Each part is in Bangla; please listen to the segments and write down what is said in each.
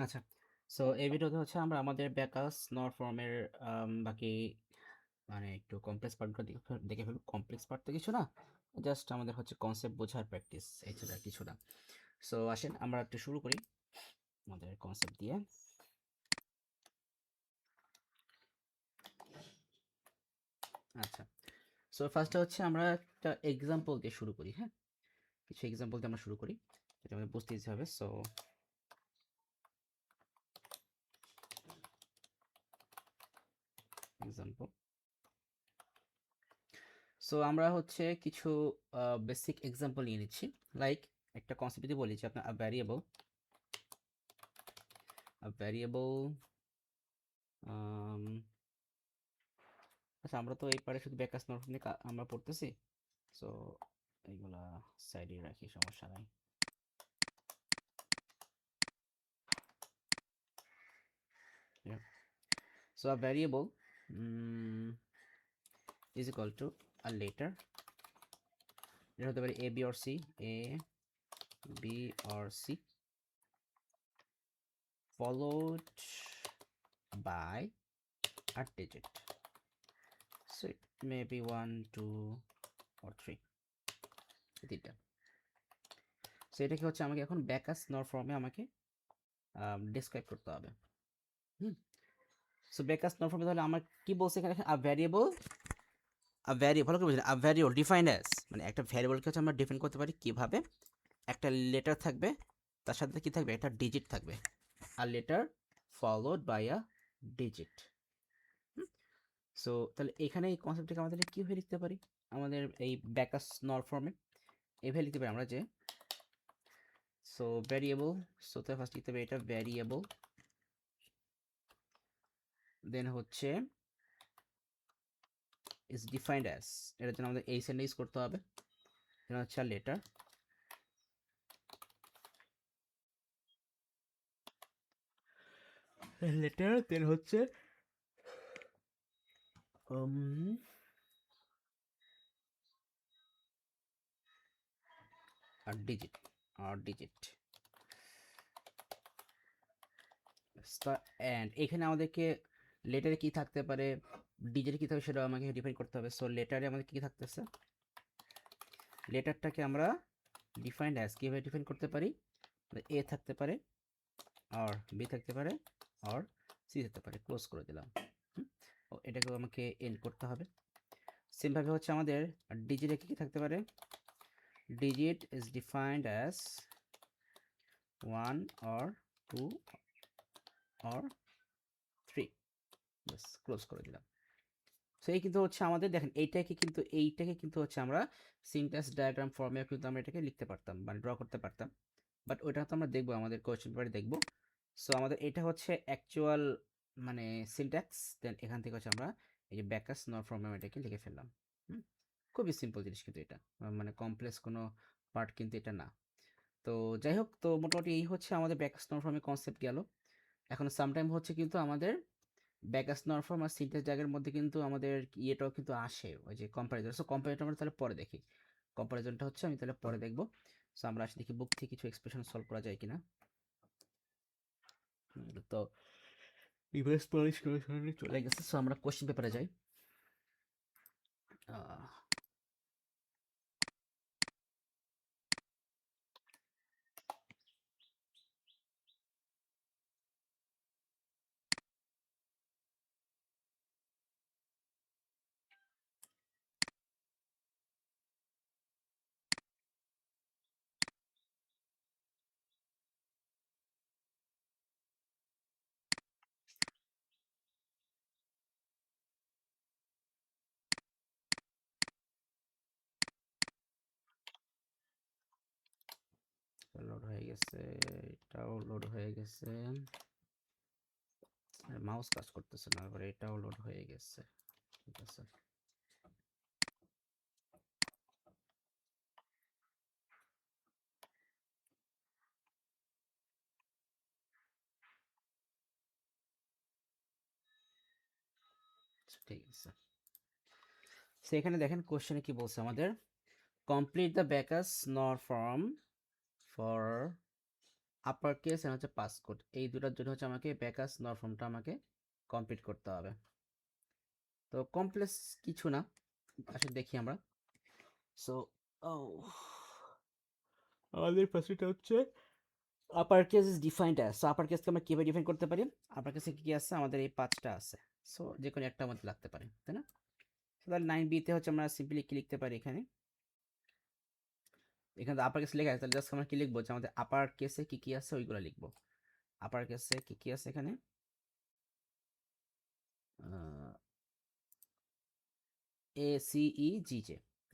আচ্ছা। সো এই ভিডিওতে হচ্ছে আমরা আমাদের ব্যাকাস নর ফর্মের বাকি মানে একটু কমপ্লেক্স পার্টগুলো দেখে ফেলব। কমপ্লেক্স পার্ট তো কিছু না, জাস্ট আমাদের হচ্ছে কনসেপ্ট বোঝার প্র্যাকটিস, এছাড়া আর কিছু না। সো আসেন আমরা একটু শুরু করি আমাদের কনসেপ্ট দিয়ে। আচ্ছা, সো ফার্স্টে হচ্ছে আমরা একটা এক্সাম্পল দিয়ে শুরু করি। হ্যাঁ, কিছু এক্সাম্পল দিয়ে আমরা শুরু করি, এটা আমাদের বুঝতে ইজি হবে। সো এক্সাম্পল, সো আমরা হচ্ছে কিছু বেসিক এক্সাম্পল নিয়ে নিচ্ছি। লাইক একটা কনসেপ্ট যদি বলি যে আপনার ভ্যারিয়েবল আচ্ছা, আমরা তো এই পারে শুধু ব্যাকআস নরফ নিয়ে আমরা পড়তেছি। সো এইগুলা সাইডে রাখি, সমস্যা নাই। So a variable is equal to a letter, এটা হতে পারে A B or C, A B or C followed by a digit. So it may be 1 2 or 3, তিনটা। সো এটাকে হচ্ছে আমাকে এখন ব্যাকআস নর ফর্মে আমাকে ডেসক্রাইব করতে হবে। হুম, সো ব্যাকআস নর ফর্মে তাহলে আমার কি বলছে এখানে, আ ভ্যারিয়েবল, ভালো করে বুঝলেন, আ ভ্যারিয়েবল ডিফাইন্ড অ্যাজ, মানে একটা ভ্যারিয়েবলকে হচ্ছে আমরা ডিফাইন করতে পারি কিভাবে, একটা লেটার থাকবে, তার সাথে কি থাকবে, একটা ডিজিট থাকবে, আর letter followed by a digit. So তাহলে এখানে এই কনসেপ্টটাকে আমাদের কীভাবে লিখতে পারি, আমাদের এই ব্যাকাস নর ফর্মে এভাবে লিখতে পারি আমরা যে, সো ভ্যারিয়েবল, সো তার ফার্স্ট লিখতে হবে এটা ভ্যারিয়েবল, দেন হচ্ছে ইজ ডিফাইন্ড অ্যাজ, এটার জন্য আমাদের এই সেন্ড ইউজ করতে হবে, দেন হচ্ছে লেটার, দেন হচ্ছে আর ডিজিট, আর ডিজিট অ্যান্ড এখানে আমাদেরকে লেটারে কি থাকতে পারে, ডিজিটে কি থাকবে সেটা আমাকে ডিফাইন করতে হবে। সো লেটারে আমাদের কি থাকতেছে, লেটারটাকে আমরা ডিফাইন্ড অ্যাজ কীভাবে ডিফাইন করতে পারি, এ থাকতে পারে, আর বি থাকতে পারে, আর সি থাকতে পারে, ক্লোজ করে দিলাম। ও এটাকেও আমাকে এন্ড করতে হবে। সেমভাবে হচ্ছে আমাদের ডিজিটে কি থাকতে পারে, digit is defined as 1 or 2 or 3, bus close করে দিলাম। সো এই কিন্তু হচ্ছে আমাদের, দেখেন এইটাকে কিন্তু হচ্ছে আমরা সিনট্যাক্স ডায়াগ্রাম ফর্মে কিন্তু আমরা এটাকে লিখতে পারতাম, মানে ড্র করতে পারতাম, বাট ওইটা তো আমরা দেখবো আমাদের কোয়েশ্চেন পেপারে দেখবো। সো আমাদের এটা হচ্ছে অ্যাকচুয়াল মানে সিনট্যাক্স, দেন এখান থেকে হচ্ছে আমরা এই যে ব্যাকাস নর ফর্মে এটাকে লিখে ফেললাম। খুবই সিম্পল জিনিস কিন্তু এটা, মানে কমপ্লেক্স কোনো পার্ট কিন্তু এটা না। তো যাই হোক, তো মোটামুটি এই হচ্ছে আমাদের ব্যাকাস নর ফর্মের কনসেপ্ট গেল। এখন সামটাইম হচ্ছে কিন্তু আমাদের ব্যাকাস নর ফর্ম আর সিনট্যাক্স জায়গার মধ্যে কিন্তু আমাদের ইয়েটাও কিন্তু আসে, ওই যে কম্পারিজন। সো কম্পারিজন আমরা তাহলে পরে দেখি, কম্পারিজনটা হচ্ছে আমি তাহলে পরে দেখবো। সো আমরা আসলে দেখি বুক থেকে কিছু এক্সপ্রেশন সলভ করা যায় কিনা। তো রিভার্স পলিশ করে চলে গেছে। সো আমরা কোশ্চেন পেপারে যাই। লোড হয়ে গেছে, এটাও লোড হয়ে গেছে, মাউস কাজ করতেছে না, এবার এটাও লোড হয়ে গেছে। ঠিক আছে, ঠিক আছে। সেখানে দেখেন কোশ্চেনে কি বলছে আমাদের, complete the Backus Naur form for upper case and হচ্ছে পাসকোড, এই দুটার জন্য হচ্ছে আমাকে ব্যাকাস নর ফর্মটা আমাকে কমপ্লিট করতে হবে। তো কমপ্লেক্স কিছু না, আসলে দেখি আমরা। সো আমাদের ফার্স্টটা হচ্ছে upper case is defined as. So upper কেসকে আমরা কীভাবে ডিফাইন করতে পারি? আপার কেসে কী আছে? আমাদের এই 5টা আছে। সো যে কোনো একটা আমাদের লাগতে পারে, তাই না? তাহলে 9b-তে হচ্ছে আমরা সিম্পলি কি লিখতে পারি? এখানে আপার কেস লেখা আছে, তাহলে জাস্ট আমরা কি লিখবো? যে আমাদের আপার কেসে কি কি আছে ওইগুলো লিখবো। আপার কেসে কি কি আছে এখানে? ACEGJ,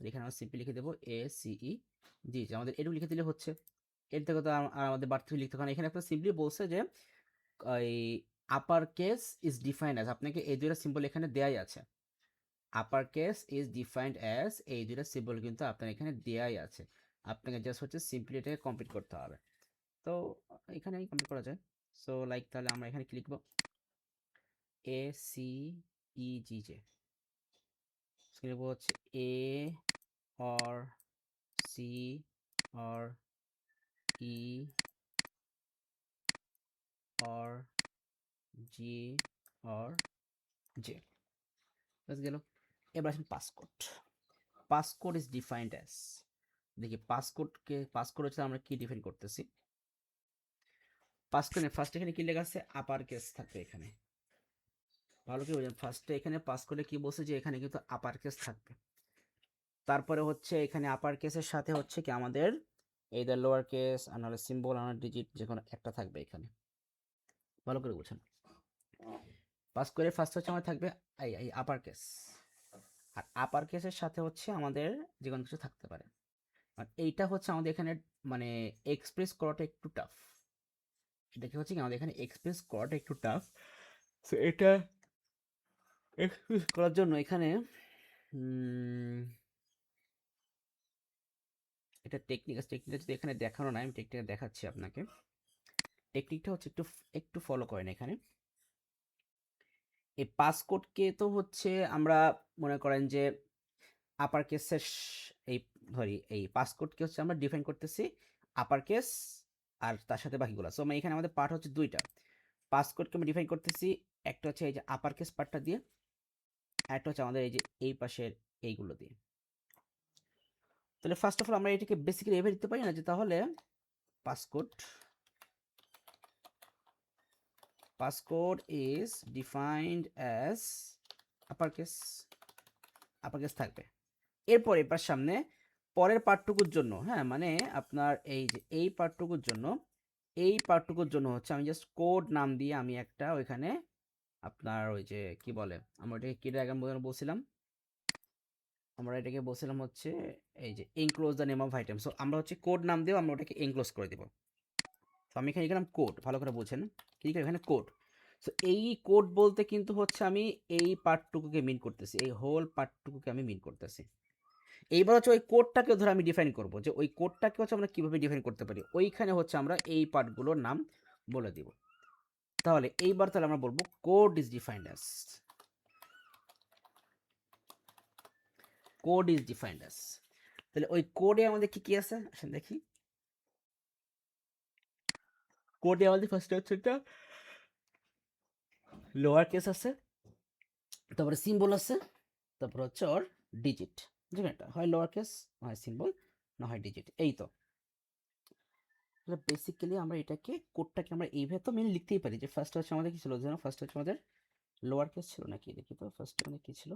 এখানে আমরা সিম্পলি লিখে দেবো ACEGJ। আমাদের এটুকু লিখে দিলে হচ্ছে। এর থেকে তো আর আমাদের বাড়তি লিখতে হবে না। এখানে একটা সিম্পলি বলছে যে এই আপার কেস ইজ ডিফাইন্ড অ্যাজ, আপনাকে এই দুইটা সিম্বল এখানে দেয়াই আছে। আপার কেস ইজ ডিফাইন্ড অ্যাজ, এই দুইটা সিম্বল কিন্তু আপনার এখানে দেয়াই আছে। আপনাকে জাস্ট হচ্ছে সিম্পলি এটাকে কমপ্লিট করতে হবে। তো এখানে কমপ্লিট করা যায়। সো লাইক তাহলে আমরা এখানে কি লিখবো? ACEGJ লিখবো হচ্ছে A or C or E or G or J। গেল। এবার আসেন passcode. Passcode is defined as, দেখি পাসকোড হচ্ছে আমরা কি ডিফাইন করতেছি। পাসকোডে ফার্স্ট এখানে কি লেখা আছে? আপার কেস থাকবে এখানে, ভালো করে বুঝেন। ফার্স্টে এখানে পাসকোডে কি বলছে? যে এখানে কিন্তু আপার কেস থাকবে। তারপরে হচ্ছে এখানে আপার কেসের সাথে হচ্ছে কি আমাদের এইদার লোয়ার কেস আর নাহলে সিম্বল আর ডিজিট যে কোনো একটা থাকবে এখানে, ভালো করে বুঝেন। পাসকোডের ফার্স্ট হচ্ছে আমার থাকবে এই আপার কেস, আর আপার কেসের সাথে হচ্ছে আমাদের যে কোনো কিছু থাকতে পারে। আর এইটা হচ্ছে আমাদের এখানে মানে এক্সপ্রেস করাটা একটু টাফ। দেখে হচ্ছে কি আমাদের এখানে এক্সপ্রেস করাটা একটু টাফ। সো এটা এক্সপ্রেস করার জন্য এখানে এটা টেকনিকটা যদি এখানে দেখানো নাই, আমি টেকনিকটা দেখাচ্ছি আপনাকে। টেকনিকটা হচ্ছে একটু একটু ফলো করেন এখানে। এই পাসকোডকে তো হচ্ছে আমরা মনে করেন যে আপার কেসের এই এই পাসকোডকে হচ্ছে আমরা ডিফাইন করতেছি আপার কেস আর তার সাথে বাকিগুলো। সো আমি এখানে আমাদের পার্ট হচ্ছে দুইটা। পাসকোডকে আমি ডিফাইন করতেছি, একটা হচ্ছে এই যে আপার কেস পার্টটা দিয়ে, আর একটা হচ্ছে আমাদের এই যে এই পাশের এইগুলো দিয়ে। তাহলে ফার্স্ট অফ অল আমরা এটাকে বেসিক্যালি এভাবে দিতে পারি না যে তাহলে passcode is defined as upper case থাকবে। এরপর এবার সামনে পরের পার্টটুকুর জন্য, হ্যাঁ মানে আপনার এই যে এই পার্টটুকুর জন্য হচ্ছে আমি জাস্ট কোড নাম দিয়ে আমি একটা ওইখানে আপনার ওই যে কি বলে, আমরা এটাকে কি ডায়াগ্রাম বলছিলাম, আমরা এটাকে বলছিলাম হচ্ছে এই যে enclose the name of item. So আমরা হচ্ছে কোড নাম দিয়েও আমরা ওটাকে এনক্লোজ করে দেব। তো আমি এখানে লিখলাম কোড, ভালো করে বুঝেন কি এখানে কোড। সো এই কোড বলতে কিন্তু হচ্ছে আমি এই পার্টটুকুকে মিন করতেছি, এই হোল পার্টটুকুকে আমি মিন করতেছি। এইবার হচ্ছে ওই কোডটাকে ধরে আমি ডিফাইন করব, যে ওই কোডটাকে হচ্ছে আমরা কিভাবে ডিফাইন করতে পারি, ওইখানে হচ্ছে আমরা এই পার্টগুলোর নাম বলে দিব। তাহলে এইবার তাহলে আমরা বলবো কোড ইজ ডিফাইন্ড অ্যাজ। তাহলে ওই কোডে আমাদের কি কি আছে আসেন দেখি। কোডে আমাদের ফার্স্ট হচ্ছে একটা লোয়ার কেস আছে, তারপরে সিম্বল আছে, তারপর হচ্ছে ওর ডিজিট, যে একটা হয় লোয়ার কেস, হয় সিম্বল, না হয় ডিজিট। এই তো বেসিক্যালি আমরা এটাকে কোডটাকে আমরা এইভাবে তো মেনে লিখতেই পারি। যে ফার্স্ট হচ্ছে আমাদের কি ছিল, যেন ফার্স্ট হচ্ছে আমাদের লোয়ার কেস ছিল নাকি, দেখি তো ফার্স্ট আমাদের কি ছিল,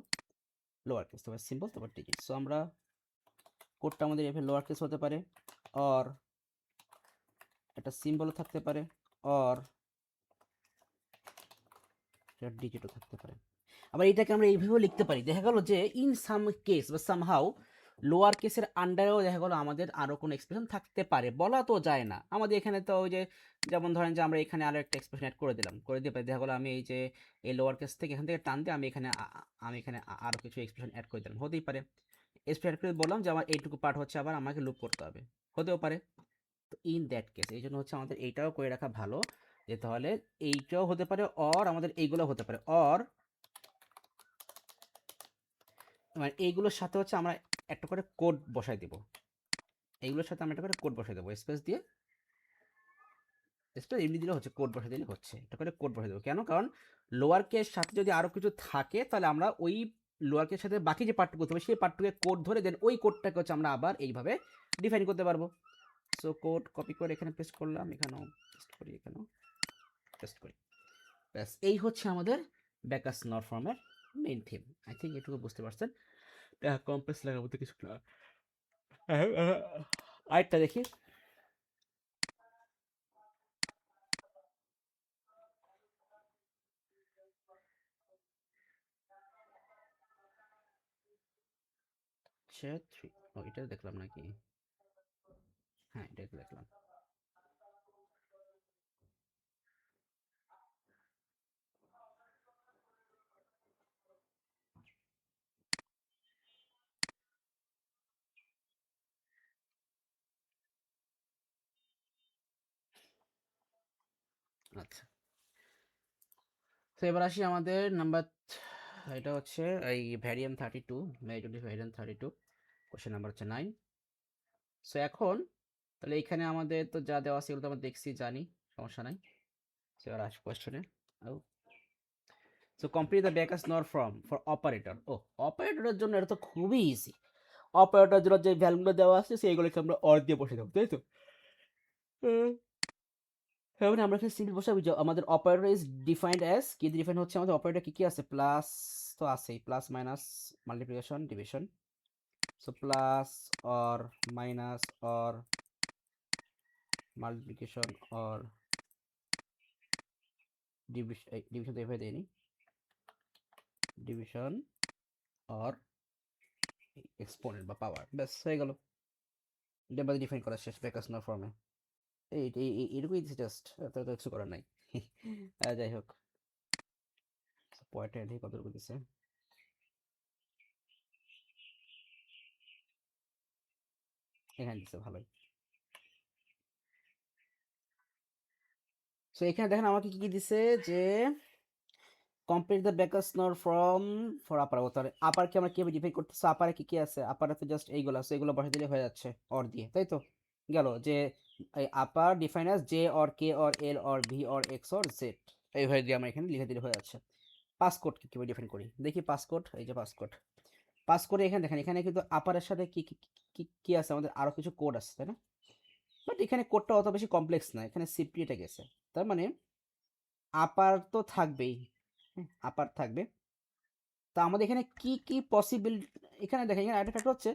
লোয়ার কেস, তারপর সিম্বল, তারপর ডিজিট। সো আমরা কোডটা আমাদের এভাবে লোয়ার কেস হতে পারে, অর একটা সিম্বলও থাকতে পারে, অর ডিজিটও থাকতে পারে। আবার এটাকে আমরা এইভাবেও লিখতে পারি, দেখা গেল যে ইন সাম কেস বা সামহাউ লোয়ার কেসের আন্ডারেও দেখা গেলো আমাদের আরও কোনো এক্সপ্রেশন থাকতে পারে, বলা তো যায় না। আমাদের এখানে তো ওই যে যেমন ধরেন যে আমরা এখানে আরও একটা এক্সপ্রেশন অ্যাড করে দিলাম, করে দিয়ে দেখা গেলো আমি এই যে এই লোয়ার কেস থেকে এখান থেকে টান দিয়ে আমি এখানে আরও কিছু এক্সপ্রেশন অ্যাড করে দিলাম, হতেই পারে। এক্সপ্রেশন অ্যাড করে বললাম যে আমার এইটুকু পার্ট হচ্ছে আবার আমাকে লুপ করতে হবে, হতেও পারে। তো ইন দ্যাট কেস এই জন্য হচ্ছে আমাদের এইটাও করে রাখা ভালো, যে তাহলে এইটাও হতে পারে, অর আমাদের এইগুলো হতে পারে, অর মানে এইগুলোর সাথে হচ্ছে আমরা একটা করে কোড বসাই দেব, এইগুলোর সাথে আমরা একটা করে কোড বসাই দেবো স্পেস দিয়ে। স্পেস এমনি দিলে হচ্ছে, কোড বসে দিলে হচ্ছে, এটা করে কোড বসে দেবো কেন, কারণ লোয়ার কেস সাথে যদি আরও কিছু থাকে তাহলে আমরা ওই লোয়ার কেস সাথে বাকি যে পার্টটুকু করতে হবে সেই পার্টটুকে কোড ধরে দেন ওই কোডটাকে হচ্ছে আমরা আবার এইভাবে ডিফাইন করতে পারবো। সো কোড কপি করে এখানে পেস্ট করলাম, এখানেও পেস্ট করি, এখানেও পেস্ট করি, ব্যাস এই হচ্ছে আমাদের ব্যাকাস নট ফর্মের মেইন থিম। আই থিঙ্ক এটুকু বুঝতে পারছেন, কমপ্লেক্স লাগার মধ্যে কিছু না। আরেকটা দেখি, থ্রি, ও এটা দেখলাম নাকি, হ্যাঁ এটা দেখলাম। আচ্ছা, তো এবার আসি আমাদের নাম্বার, এটা হচ্ছে এই ভ্যারিয়াম 32, মেজরিটি ভ্যারিয়াম 32, কোশ্চেন নাম্বার হচ্ছে 9। সো এখন তাহলে এখানে আমাদের তো যা দেওয়া আছে এগুলো তো আমরা দেখছি, জানি, সমস্যা নাই। সো এবার আসি কোশ্চেনে। So complete the Backus Naur form for operator. ও, অপারেটরের জন্য এটা তো খুবই ইজি। অপারেটরের জন্য যে ভ্যালুগুলো দেওয়া আছে সেইগুলোকে আমরা অর দিয়ে বসে দেবো, তাই তো? হ্যাঁ, মানে আমরা এখানে সিম্পল বসাবো যে আমাদের অপারেটর ইজ ডিফাইন্ড অ্যাজ, কি ডিফাইন হচ্ছে আমাদের অপারেটর কি কি আছে, প্লাস তো আছেই, plus minus multiplication division. So plus or minus or multiplication or division, division তো এভাবে দেয়নি, ডিভিশন অর এক্সপোনেন্ট বা পাওয়ার, ব্যাস হয়ে গেল। এটা আমাদের ডিফাইন করা শেষ ব্যাকাসনার ফর্মে। এইটুকুই জাস্ট, তো কিছু করার নাই। যাই হোক, পয়েন্টটা দেখি কতটুকু দিছে। এখানে দিছে ভালোই। সো এখানে দেখেন আমাকে কি কি দিছে, যে complete the Backus Naur from for upper. তাহলে আপারকে আমরা কিভাবে ডিফাইন করতেছি, আপারে কি কি আছে, আপারে তো জাস্ট এইগুলো আছে, এগুলো বসে দিলে হয়ে যাচ্ছে অর দিয়ে, তাই তো? গেল যে এই upper define as J or K or L or V or X or Z, এইভাবে দিয়ে আমরা এখানে লিখে দিলে হয়ে যাচ্ছে। পাসকোড কি কিভাবে ডিফাইন করি দেখি, পাসকোড, এই যে পাসকোড, পাসকোডে এখানে দেখেন, এখানে কিন্তু আপারের সাথে কি কি কি কি আছে, আমাদের আরো কিছু কোড আছে, তাই না? বাট এখানে কোডটা অত বেশি কমপ্লেক্স না, এখানে সিম্পলি এটা গেছে। তার মানে আপার তো থাকবেই, আপার থাকবে। তা আমাদের এখানে কি কি পসিবল, এখানে দেখেন এখানে আরেকটা ফ্যাক্টর হচ্ছে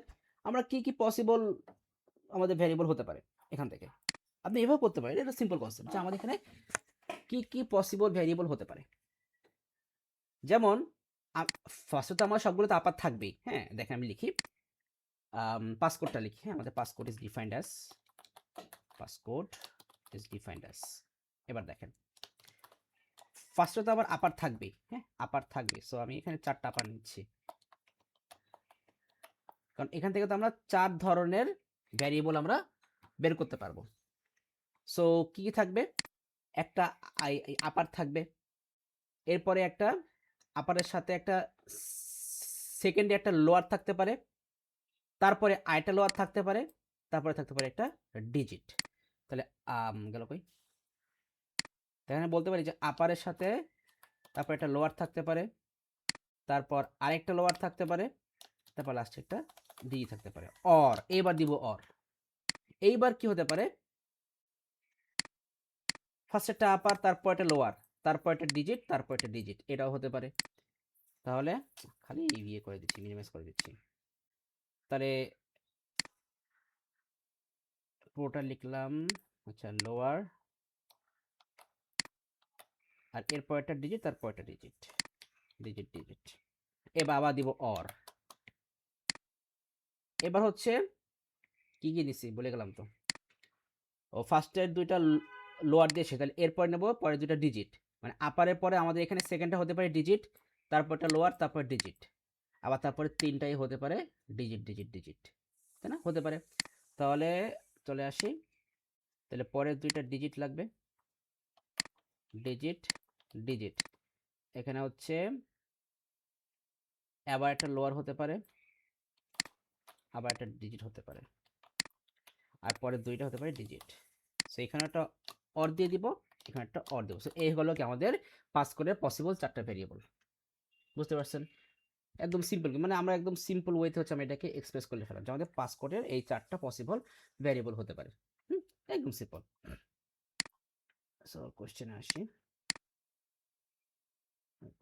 আমরা কি কি পসিবল আমাদের ভ্যারিয়েবল হতে পারে এখান থেকে। আপনি এভাবে করতে পারেন, এটা সিম্পল কনসেপ্ট যে আমাদের এখানে কি কি পসিবল ভ্যারিয়েবল হতে পারে। যেমন ফার্স্টে তো আমার সবগুলো তো আপার থাকবেই, হ্যাঁ দেখেন আমি লিখি, পাসকোডটা লিখি, হ্যাঁ আমাদের passcode is defined as, passcode is defined as, এবার দেখেন ফার্স্টে তো আবার আপার থাকবেই, হ্যাঁ আপার থাকবে। সো আমি এখানে 4টা আপার নিচ্ছি, কারণ এখান থেকে তো আমরা 4 ধরনের ভ্যারিয়েবল আমরা বের করতে পারবো। সো কি কি থাকবে, একটা আপার থাকবে, এরপরে একটা আপারের সাথে একটা সেকেন্ডে একটা লোয়ার থাকতে পারে, তারপরে আরেকটা লোয়ার থাকতে পারে, তারপরে থাকতে পারে একটা ডিজিট। তাহলে গেল কই, এখানে বলতে পারি যে আপারের সাথে তারপর একটা লোয়ার থাকতে পারে, তারপর আরেকটা লোয়ার থাকতে পারে, তারপর লাস্টে একটা ডিজিট থাকতে পারে। অর, এইবার দিব অর, এইবার কি হতে পারে, ফার্স্ট একটা আপার, তারপর একটা লোয়ার, তারপর একটা ডিজিট, তারপর একটা ডিজিট, এটাও হতে পারে। তাহলে খালি ইয়ে করে দিচ্ছি, মিনিমাইজ করে দিচ্ছি, তাহলে পুরোটা লিখলাম, আচ্ছা লোয়ার, আর এরপর একটা ডিজিট, তারপর একটা ডিজিট, ডিজিট ডিজিট, এবার আবার দিব অর। এবার হচ্ছে কি কি দিছি বলে গেলাম তো, ও ফার্স্টের দুইটা লোয়ার দিয়েছে, তাহলে এরপর নেব পরে দুইটা ডিজিট, মানে আপারের পরে আমাদের এখানে সেকেন্ডটা হতে পারে ডিজিট, তারপরটা লোয়ার, তারপর ডিজিট, আবার তারপরে তিনটাই হতে পারে ডিজিট ডিজিট ডিজিট, তাই না, হতে পারে। তাহলে চলে আসি, তাহলে পরের দুইটা ডিজিট লাগবে, ডিজিট ডিজিট, এখানে হচ্ছে আবার একটা লোয়ার হতে পারে, আবার একটা ডিজিট হতে পারে, আর পরের দুইটা হতে পারে ডিজিট। সো এখানে একটা অর দিয়ে দিব, এখানে একটা অর দেবো। সো এই হলো কি আমাদের পাস কোডের পসিবল 4টা ভেরিয়েবল। বুঝতে পারছেন? একদম সিম্পল, মানে আমরা একদম সিম্পল ওয়েতে হচ্ছে আমি এটাকে এক্সপ্রেস করে ফেলাম যে আমাদের পাস কোডের এই 4টা পসিবল ভেরিয়েবল হতে পারে। একদম সিম্পল। সো কোশ্চেনে আসি,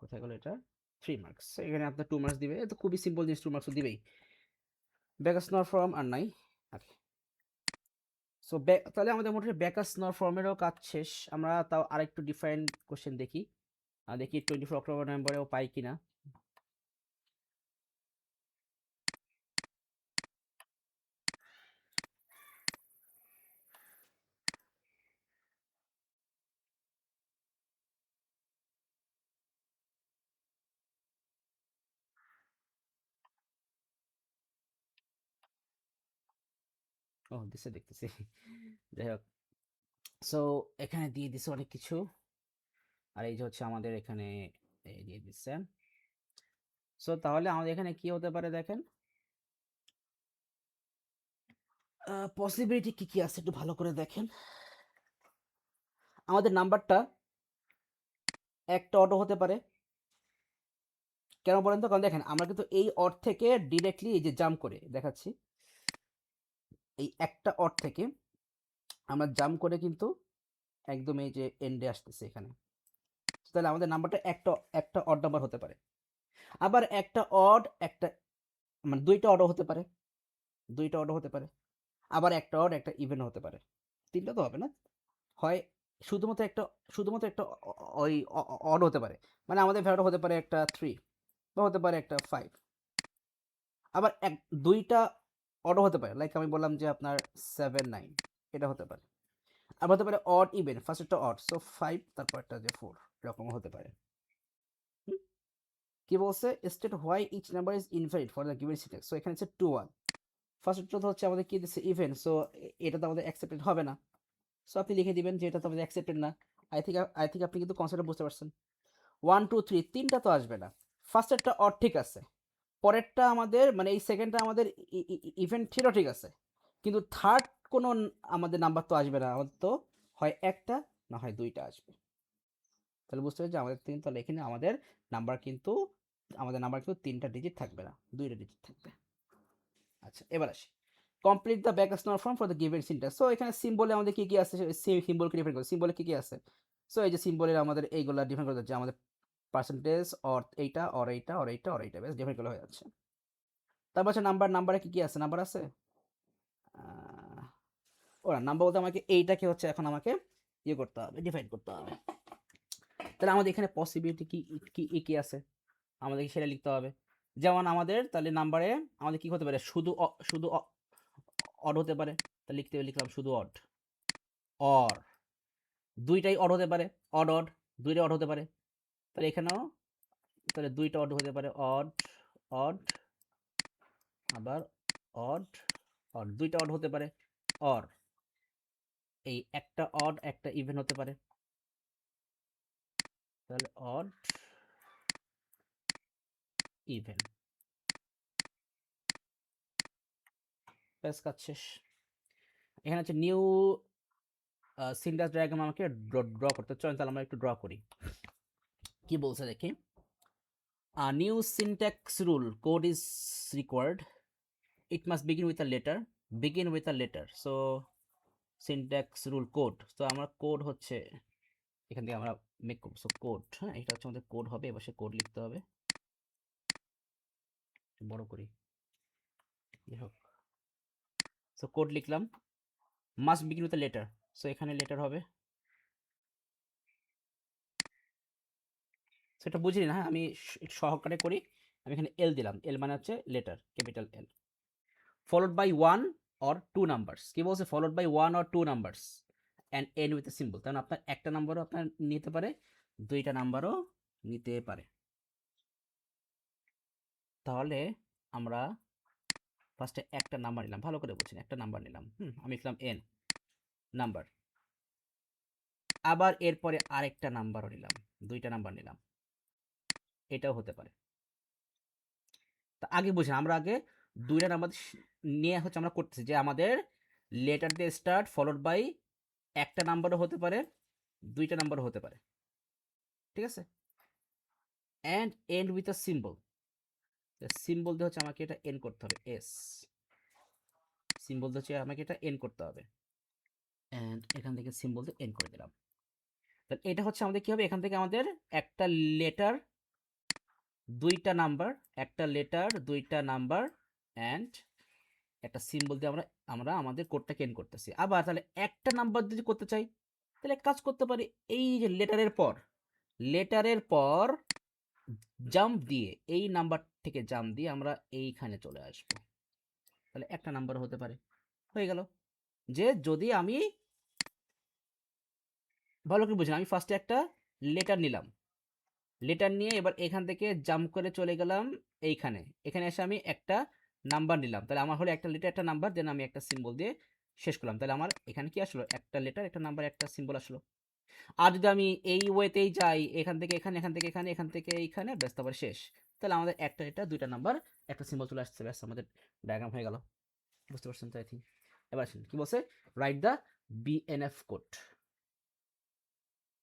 কোথায় গেল এটা, 3 মার্কস। এখানে আপনার 2 মার্কস দিবে, তো খুবই সিম্পল জিনিস, 2 মার্কস দিবেই। ব্যাকাস নর ফর্ম আর নাই। ওকে, সো তাহলে আমাদের মোটামুটি ব্যাকাস নর ফর্মেরও কাজ শেষ। আমরা তাও আরেকটু ডিফারেন্ট কোশ্চেন দেখি, দেখি 24 অক্টোবর নভেম্বরেও পাই কিনা। ও দিছে, দেখতেছি। যাই হোক, সো এখানে দিয়ে দিছে অনেক কিছু, আর এই যে হচ্ছে আমাদের এখানে দিয়ে দিচ্ছে। সো তাহলে আমাদের এখানে কি হতে পারে দেখেন, পসিবিলিটি কি কি আছে একটু ভালো করে দেখেন। আমাদের নাম্বারটা একটা অটো হতে পারে, কেন বলেন তো? কারণ দেখেন আমরা কিন্তু এই অড থেকে ডিরেক্টলি এই যে জাম্প করে দেখাচ্ছি, এই একটা অড থেকে আমরা জাম্প করে কিন্তু একদম এই যে এন্ডে আসতেছে এখানে। তাহলে আমাদের নাম্বারটা একটা একটা অড নাম্বার হতে পারে, আবার একটা অড একটা মানে দুইটা অডও হতে পারে, দুইটা অডও হতে পারে, আবার একটা অড একটা ইভেন হতে পারে। তিনটা তো হবে না, হয় শুধুমাত্র একটা, শুধুমাত্র একটা ওই অড হতে পারে, মানে আমাদের ভ্যালুটা হতে পারে একটা 3 বা হতে পারে একটা 5, আবার দুইটা অডও হতে পারে, লাইক আমি বললাম যে আপনার 7 9, এটা হতে পারে। আবার হতে পারে অড ইভেন, ফার্স্ট একটা অড, সো 5 তারপর একটা যে 4, এরকম হতে পারে। কি বলছে, state which number is invalid for the given syntax. So এখানে হচ্ছে 2 1, ফার্স্টটা হচ্ছে আমাদের কি দিচ্ছে ইভেন, সো এটা তো আমাদের অ্যাকসেপ্টেড হবে না। সো আপনি লিখে দিবেন যে এটা তো আমাদের অ্যাকসেপ্টেড না। আই থিঙ্ক আপনি কিন্তু কনসেপ্টটা বুঝতে পারছেন। 1 2 3 তিনটা তো আসবে না, ফার্স্টেরটা অড ঠিক আছে, পরেরটা আমাদের মানে এই সেকেন্ডটা আমাদের ইভেন্ট ছিল ঠিক আছে, কিন্তু থার্ড কোনো আমাদের নাম্বার তো আসবে না, আমাদের তো হয় একটা না হয় দুইটা আসবে। তাহলে বুঝতে পারছি আমাদের তিন, তাহলে এখানে আমাদের নাম্বার কিন্তু তিনটা ডিজিট থাকবে না, দুইটা ডিজিট থাকবে। আচ্ছা, এবার আসি, complete the back not form for the given syntax. So এখানে সিম্বলে আমাদের কি কি আছে, সিম্বলকে ডিফাইন করে, সিম্বলে কি কি আছে। সো এই যে সিম্বলের আমাদের এইগুলা ডিফাইন করে যাচ্ছে, আমাদের পার্সেন্টেজ অর এইটা অর এইটা অর এইটা অর এইটা, বেশ ডিফাইন করা হয়ে যাচ্ছে। তারপর হচ্ছে নাম্বার, নাম্বারে কি কি আছে, নাম্বার আছে ওরা নাম্বার বলতে আমাকে এইটাকে হচ্ছে এখন আমাকে ইয়ে করতে হবে, ডিফাইন করতে হবে। তাহলে আমাদের এখানে পসিবিলিটি কি কি কি আছে আমাদেরকে সেটা লিখতে হবে। যেমন আমাদের তাহলে নাম্বারে আমাদের কি হতে পারে, শুধু অড হতে পারে, তাহলে লিখলাম শুধু অড, অর দুইটাই অড হতে পারে, অড অড দুইটাই অড হতে পারে, তাহলে এখানেও তাহলে দুইটা অড হতে পারে, অড অড আবার অড অড, দুইটা অড হতে পারে, অর এই একটা অড একটা ইভেন হতে পারে, তাহলে অড ইভেন, ব্যাস কাজ শেষ। এখানে হচ্ছে নিউ সিনট্যাক্স ডায়াগ্রাম আমাকে ড্র করতে, চলেন তাহলে আমরা একটু ড্র করি। কি বলছে দেখি, new syntax rule code is required, it must begin with a letter, begin with a letter. So syntax rule code, তো আমার কোড হচ্ছে এখান থেকে আমরা মেক করব। সো কোড, হ্যাঁ এটা হচ্ছে আমাদের কোড হবে, এবার সে কোড লিখতে হবে, বড় করি হোক। সো কোড লিখলাম, must begin with a letter, so এখানে লেটার হবে, সেটা বুঝিনি না, আমি সহকারে করি। আমি এখানে এল দিলাম, এল মানে হচ্ছে letter, capital L, followed by 1 or 2 numbers. কি বলছে, followed by 1 or 2 numbers and end with a symbol. কারণ আপনার একটা নাম্বারও আপনার নিতে পারে, দুইটা নাম্বারও নিতে পারে। তাহলে আমরা ফার্স্টে একটা নাম্বার নিলাম, ভালো করে বলছেন, একটা নাম্বার নিলাম, আমি লিখলাম এন নাম্বার, আবার এরপরে আরেকটা নাম্বারও নিলাম, দুইটা নাম্বার নিলাম, এটাও হতে পারে। তা আগে বুঝেন, আমরা আগে দুইটা নাম্বার নিয়ে হচ্ছে আমরা করতেছি যে আমাদের লেটার দিয়ে স্টার্ট ফলোড বাই একটা নাম্বারও হতে পারে, দুইটা নাম্বারও হতে পারে, ঠিক আছে। And end with a symbol, symbol দিয়ে হচ্ছে আমাকে এটা এন্ড করতে হবে, এস সিম্বল দিয়ে হচ্ছে আমাকে এটা এন্ড করতে হবে, অ্যান্ড এখান থেকে সিম্বল দিয়ে এন্ড করে দিলাম। তাহলে এটা হচ্ছে আমাদের কি হবে, এখান থেকে আমাদের একটা লেটার দুইটা নাম্বার, একটা লেটার দুইটা নাম্বার অ্যান্ড একটা সিম্বল দিয়ে আমরা আমরা আমাদের কোডটাকে এন্ড করতেছি। আবার তাহলে একটা নাম্বার যদি করতে চাই তাহলে এক কাজ করতে পারি, এই যে লেটারের পর জাম্প দিয়ে, এই নাম্বার থেকে জাম্প দিয়ে আমরা এইখানে চলে আসবো, তাহলে একটা নাম্বার হতে পারে। হয়ে গেল যে যদি আমি ভালো করে বুঝলাম, আমি ফার্স্টে একটা লেটার নিলাম, লেটার নিয়ে এবার এখান থেকে জাম্প করে চলে গেলাম এইখানে, এখানে এসে আমি একটা নাম্বার নিলাম, তাহলে আমার হলো একটা লেটার একটা নাম্বার, দেন আমি একটা সিম্বল দিয়ে শেষ করলাম, তাহলে আমার এখানে কি আসলো, একটা লেটার একটা নাম্বার একটা সিম্বল আসলো। আর যদি আমি এই ওয়েতেই যাই, এখান থেকে এখানে, এখান থেকে এখানে, এখান থেকে এইখানে, ব্যাস তারপর শেষ, তাহলে আমাদের একটা লেটার দুইটা নাম্বার একটা সিম্বল চলে আসছে, ব্যাস আমাদের ডায়াগ্রাম হয়ে গেল। বুঝতে পারছেন তো আই থিঙ্ক। এবার আসেন কি বলছে, রাইট দ্য বিএনএফ কোড,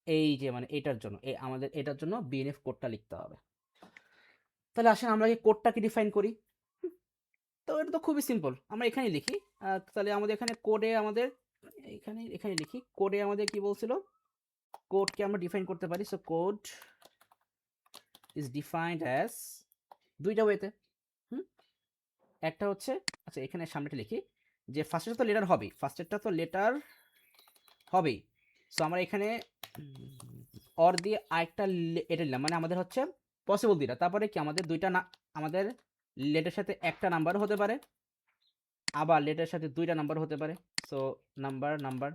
এই যে মানে এটার জন্য, এই আমাদের এটার জন্য বিএনএফ কোডটা লিখতে হবে। তাহলে আসেন আমরা এই কোডটাকে ডিফাইন করি। তো এটা তো খুবই সিম্পল, আমরা এখানে লিখি। তাহলে আমাদের এখানে কোডে আমাদের এখানে লিখি, কোডে আমাদের কি বলছিল, কোডকে আমরা ডিফাইন করতে পারি। So code is defined as দুইটা ওয়েতে। একটা হচ্ছে, আচ্ছা এখানে সামনেটা লিখি যে ফার্স্টেরটা তো লেটার হবেই, ফার্স্টেরটা তো লেটার হবেই। সো আমরা এখানে অর দিয়ে আরেকটা এটা নিলাম, মানে আমাদের হচ্ছে পসিবল দুইটা, তারপরে কি আমাদের দুইটা না, আমাদের লেটার সাথে একটা নাম্বার হতে পারে, আবার লেটার সাথে দুইটা নাম্বার হতে পারে। So number number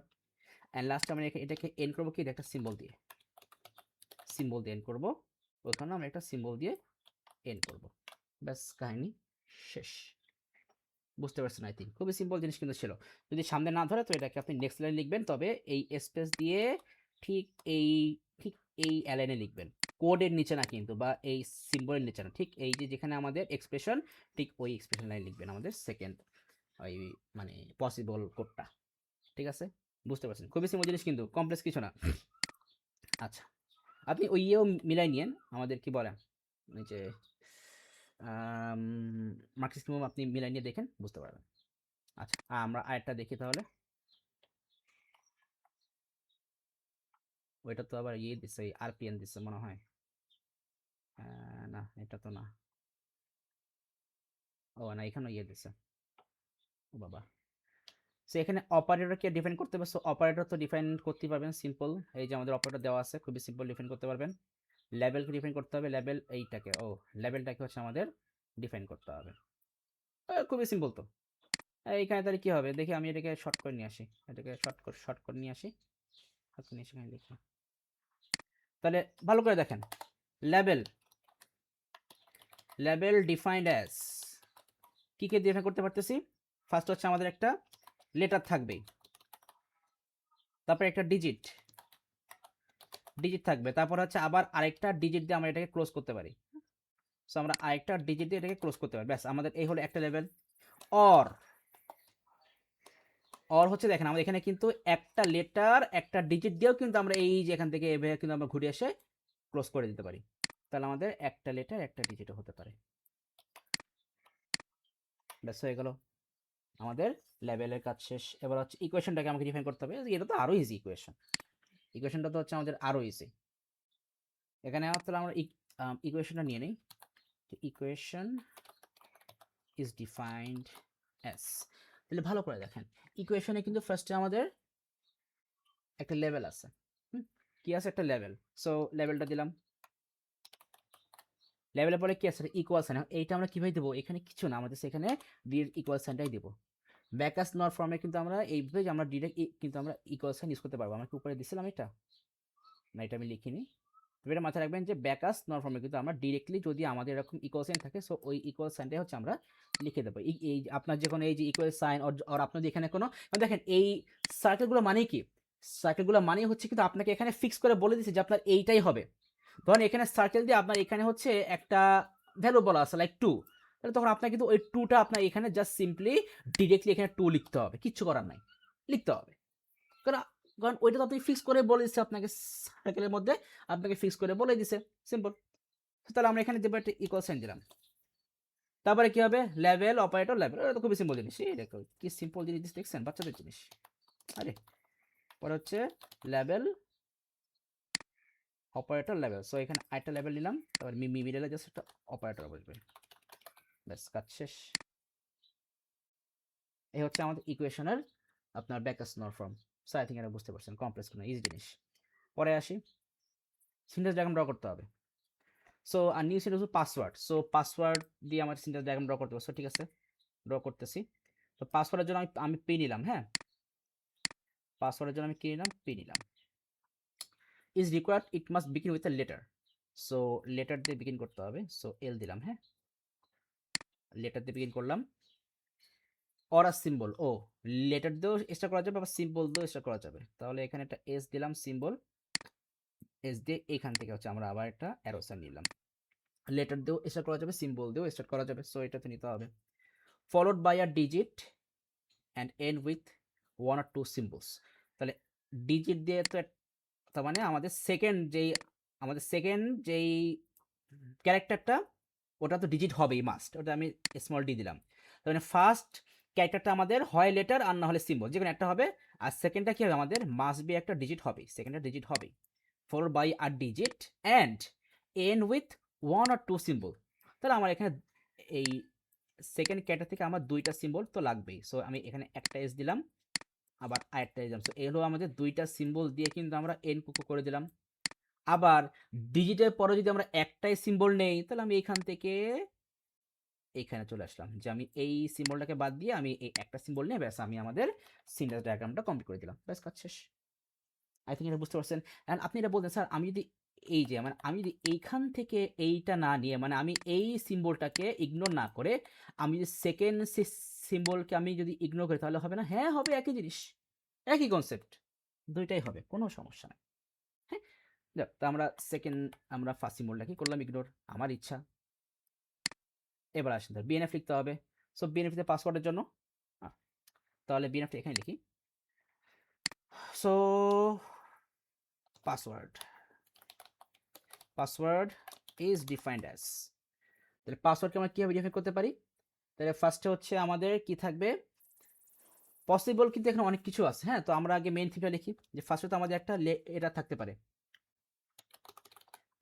and last আমরা এটাকে এন্ড করবো কি একটা সিম্বল দিয়ে, এন্ড করবো, ওখানে আমরা একটা সিম্বল দিয়ে এন্ড করবো, ব্যাস কাহিনী শেষ। বুঝতে পারছেন আই থিঙ্ক, খুবই সিম্পল জিনিস কিন্তু ছিল। যদি সামনে না ধরে তো এটাকে আপনি নেক্সট লাইন লিখবেন, তবে এই স্পেস দিয়ে ঠিক এই ঠিক এই অ্যালাইনে লিখবেন, কোডের নিচে না কিন্তু, বা এই সিম্বলের নিচে না, ঠিক এই যে যেখানে আমাদের এক্সপ্রেশন, ঠিক ওই এক্সপ্রেশন লাইন লিখবেন আমাদের সেকেন্ড ওই মানে পসিবল কোডটা, ঠিক আছে। বুঝতে পারছেন, খুবই সিম্পল জিনিস কিন্তু, কমপ্লেক্স কিছু না। আচ্ছা আপনি ওই ইয়েও মিলাই নিয়েন, আমাদের কি বলেন ওই যে মার্কস স্কিম আপনি মিলাই নিয়ে দেখেন, বুঝতে পারবেন। আচ্ছা আমরা আরেকটা দেখি তাহলে, ওইটা তো আবার ইয়ে দিচ্ছে, আরপিএন দিচ্ছে মনে হয়, না এটা তো না, ও না এখানে ইয়ে দিচ্ছে, ও বাবা। সো এখানে অপারেটরকে ডিফাইন করতে হবে, সো অপারেটর তো ডিফাইন করতে পারবেন সিম্পল, এই যে আমাদের অপারেটর দেওয়া আছে, খুবই সিম্পল ডিফাইন করতে পারবেন। লেভেলকে ডিফাইন করতে হবে, লেভেল এইটাকে, ও লেভেলটাকে হচ্ছে আমাদের ডিফাইন করতে হবে, খুবই সিম্পল তো। এইখানে তাহলে কি হবে দেখি, আমি এটাকে শর্ট করে নিয়ে আসি, এটাকে শর্ট করে নিয়ে আসি, আপনি সেখানে দেখি, তাহলে ভালো করে দেখেন, লেভেল ডিফাইন্ড অ্যাজ কি কে ডিফাইন করতে পারতেছি, ফার্স্ট হচ্ছে আমাদের একটা লেটার থাকবেই, তারপর একটা ডিজিট থাকবে, তারপর হচ্ছে আবার আরেকটা ডিজিট দিয়ে আমরা এটাকে ক্লোজ করতে পারি। সো আমরা আরেকটা ডিজিট দিয়ে এটাকে ক্লোজ করতে পারি, ব্যাস আমাদের এই হলো একটা লেভেল। অর হচ্ছে দেখেন আমাদের এখানে কিন্তু একটা লেটার একটা ডিজিট দিয়েও কিন্তু আমরা এই যে এখান থেকে এভাবে কিন্তু আমরা ঘুরে এসে ক্লোজ করে দিতে পারি, তাহলে আমাদের একটা লেটার একটা ডিজিটও হতে পারে, ব্যাস হয়ে গেল আমাদের লেভেলের কাজ শেষ। এবার হচ্ছে ইকুয়েশনটাকে আমাকে ডিফাইন করতে হবে, এটা তো আরো ইজি ইকুয়েশনটা তো হচ্ছে আমাদের আরো ইজি। এখানে তাহলে আমরা ইকুয়েশনটা নিয়ে নিই, ইকুয়েশন ইজ ডিফাইন্ড অ্যাজ, তাহলে ভালো করে দেখেন ইকুয়েশনে কিন্তু ফার্স্টে আমাদের একটা লেভেল আছে, কি আছে একটা লেভেল, সো লেভেলটা দিলাম, লেভেলের পরে কি আছে ইকুয়াল সাইন, এইটা আমরা কিভাবে দেবো, এখানে কিছু না আমাদের সেখানে ডি ইকুয়াল সাইনটাই দেবো, ব্যাকাস নট ফর্মে কিন্তু আমরা এইভাবে আমরা ডিরেক্ট কিন্তু আমরা ইকুয়াল সাইন ইউজ করতে পারবো, আমরা কি উপরে দিছিলাম এটা, না এটা আমি লিখিনি, এটা মাথায় রাখবেন যে ব্যাকাস নট ফর্মে কিন্তু আমরা ডিরেক্টলি যদি আমাদের এরকম ইকুয়াল সাইন থাকে, সো ওই ইকুয়াল সাইনটাই হচ্ছে আমরা লিখে দেবো, এই আপনার যে কোনো এই যে ইকুয়াল সাইন আর আপনার এখানে কোনো দেখেন এই সার্কেলগুলো মানেই কি, সার্কেলগুলো মানেই হচ্ছে কিন্তু আপনাকে এখানে ফিক্স করে বলে দিচ্ছে যে আপনার এইটাই হবে, ধরেন এখানে সার্কেল দিয়ে আপনার এখানে হচ্ছে একটা ভ্যালু বলা আছে লাইক 2, তাহলে তখন আপনার কিন্তু ওই 2টা আপনার এখানে জাস্ট সিম্পলি ডিরেক্টলি এখানে 2 লিখতে হবে, কিচ্ছু করার নাই, লিখতে হবে, কারণ কারণ ওইটা তো আপনি ফিক্স করে বলে দিচ্ছে আপনাকে, সার্কেলের মধ্যে আপনাকে ফিক্স করে বলে দিছে, সিম্পল। তাহলে আমরা এখানে দেবো একটা ইকুয়াল সাইন দিলাম। তারপরে কি হবে, লেভেল অপারেটর লেভেল, এটা তো খুবই সিম্পল জিনিস। এই দেখো কি সিম্পল জিনিস দেখছেন, বাচ্চাদের জিনিস। আরে পরে হচ্ছে লেভেল অপারেটর লেভেল। সো এখানে আরেকটা লেভেল নিলাম, তারপর মিডলে জাস্ট একটা অপারেটর বসবে, ব্যাস কাজ শেষ। এই হচ্ছে আমাদের ইকুয়েশনের আপনার ব্যাকস্নর ফর্ম। সো আই থিঙ্ক এটা বুঝতে পারছেন, কমপ্লেক্স কোনো ইজি জিনিস। পরে আসি, সিনট্যাক্স ডায়াগ্রাম ড্র করতে হবে। সো আর নিউ সেট হচ্ছে পাসওয়ার্ড। সো পাসওয়ার্ড দিয়ে আমার সিনট্যাক্স ডায়াগ্রাম ড্র করতে হবে। সো ঠিক আছে, ড্র করতেছি। তো পাসওয়ার্ডের জন্য আমি পি নিলাম, হ্যাঁ পাসওয়ার্ডের জন্য আমি কি নিলাম, পি নিলাম। Is required it must begin with a letter. So letter দিয়ে বিগিন করতে হবে। সো এল দিলাম, হ্যাঁ লেটার দিয়ে বিগিন করলাম। অর আ সিম্বল, ও লেটার দিয়েও স্টার্ট করা যাবে, আবার সিম্বল দিয়েও স্টার্ট করা যাবে। তাহলে এখানে একটা এস দিলাম, সিম্বল এস দিয়ে এখান থেকে হচ্ছে আমরা আবার একটা অ্যারো সাইন নিলাম। লেটার দিয়েও স্টার্ট করা যাবে, সিম্বল দিয়েও স্টার্ট করা যাবে। সো এটাতে নিতে হবে। Followed by a digit and end with one or two symbols. তাহলে ডিজিট দিয়ে তো তার মানে আমাদের সেকেন্ড যেই ক্যারেক্টারটা, ওটা তো ডিজিট হবেই মাস্ট, ওটা আমি স্মল ডি দিলাম। তার মানে ফার্স্ট ক্যারেক্টারটা আমাদের হয় লেটার আর না হলে সিম্বল, যে কোনো একটা হবে। আর সেকেন্ডটা কি হবে, আমাদের মাস্ট বি একটা ডিজিট হবে, সেকেন্ডটা ডিজিট হবে। Followed by or digit and end with one or two symbol. তাহলে আমার এখানে এই সেকেন্ড ক্যারেক্টার থেকে আমার দুইটা সিম্বল তো লাগবেই। সো আমি এখানে একটা এস দিলাম, আবার আরেকটা এস দিলাম। সো এগুলো আমাদের দুইটা সিম্বল দিয়ে কিন্তু আমরা এন কুকু করে দিলাম। আবার ডিজিটের পরে যদি আমরা একটাই সিম্বল নেই, তাহলে আমি এইখান থেকে এইখানে চলে আসলাম, যে আমি এই সিম্বলটাকে বাদ দিয়ে আমি এই একটা সিম্বল নিয়ে ব্যাস আমি আমাদের সিনট্যাক্স ডায়াগ্রামটা কমপ্লিট করে দিলাম, ব্যাস কাজ শেষ। আই থিঙ্ক এটা বুঝতে পারছেন। অ্যান্ড আপনি এটা বলতেন স্যার আমি যদি এই যে মানে আমি যদি এইখান থেকে এইটা না নিয়ে, মানে আমি এই সিম্বলটাকে ইগনোর না করে আমি যদি সেকেন্ড সিম্বলকে আমি যদি ইগনোর করি তাহলে হবে না? হ্যাঁ হবে, একই জিনিস, একই কনসেপ্ট, দুইটাই হবে, কোনো সমস্যা নাই। হ্যাঁ যাক, তা আমরা ফার্স্ট সিম্বলটা কি করলাম, ইগনোর, আমার ইচ্ছা। এবার আসেন তাহলে বিএনএফ লিখতে হবে। সো বিএনএফ তে পাসওয়ার্ডের জন্য তাহলে বিএনএফ এখানে লিখি। So password is defined as, তাহলে পাসওয়ার্ডকে আমরা কীভাবে ডিফাইন করতে পারি? তাহলে ফার্স্টে হচ্ছে আমাদের কি থাকবে, পসিবল কিন্তু এখানে অনেক কিছু আছে। হ্যাঁ তো আমরা আগে মেইন থিমটা লিখি, যে ফার্স্টে তো আমাদের একটা এটা থাকতে পারে।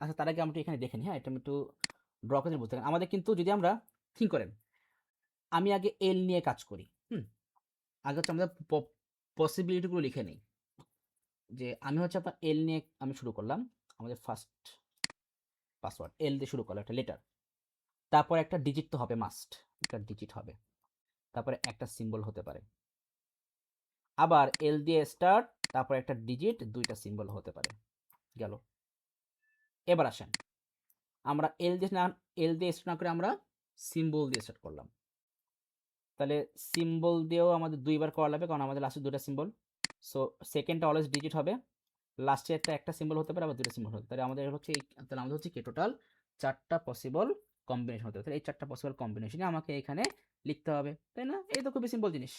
আচ্ছা তার আগে আমরা এখানে দেখে নিই, হ্যাঁ এটা আমি একটু ড্র করে বুঝতে পারি। আমাদের কিন্তু যদি আমরা থিঙ্ক করেন, আমি আগে এল নিয়ে কাজ করি, আগে হচ্ছে আমাদের পসিবিলিটিগুলো লিখে নিই। যে আমি হচ্ছে আপনার এল নিয়ে আমি শুরু করলাম, আমাদের ফার্স্ট পাসওয়ার্ড এল দিয়ে শুরু করলাম, একটা লেটার, তারপর একটা ডিজিট তো হবে মাস্ট, একটা ডিজিট হবে, তারপরে একটা সিম্বল হতে পারে, আবার এল দিয়ে স্টার্ট, তারপর একটা ডিজিট, দুইটা সিম্বল হতে পারে, গেল। এবার আসেন আমরা এল দিয়ে স্টার্ট না করে আমরা সিম্বল দিয়ে স্টার্ট করলাম। তাহলে সিম্বল দিয়েও আমাদের দুইবার করা লাগবে, কারণ আমাদের লাস্টে দুইটা সিম্বল। সো সেকেন্ডটা অলওয়েজ ডিজিট হবে, লাস্টে একটা সিম্বল হতে পারে, আবার দুটো সিম্বল হতে পারে। আমাদের হচ্ছে তাহলে আমাদের হচ্ছে কি টোটাল চারটা পসিবল কম্বিনেশন হতে পারে। তাহলে এই চারটা পসিবল কম্বিনেশনে আমাকে এখানে লিখতে হবে, তাই না? এই তো খুবই সিম্পল জিনিস।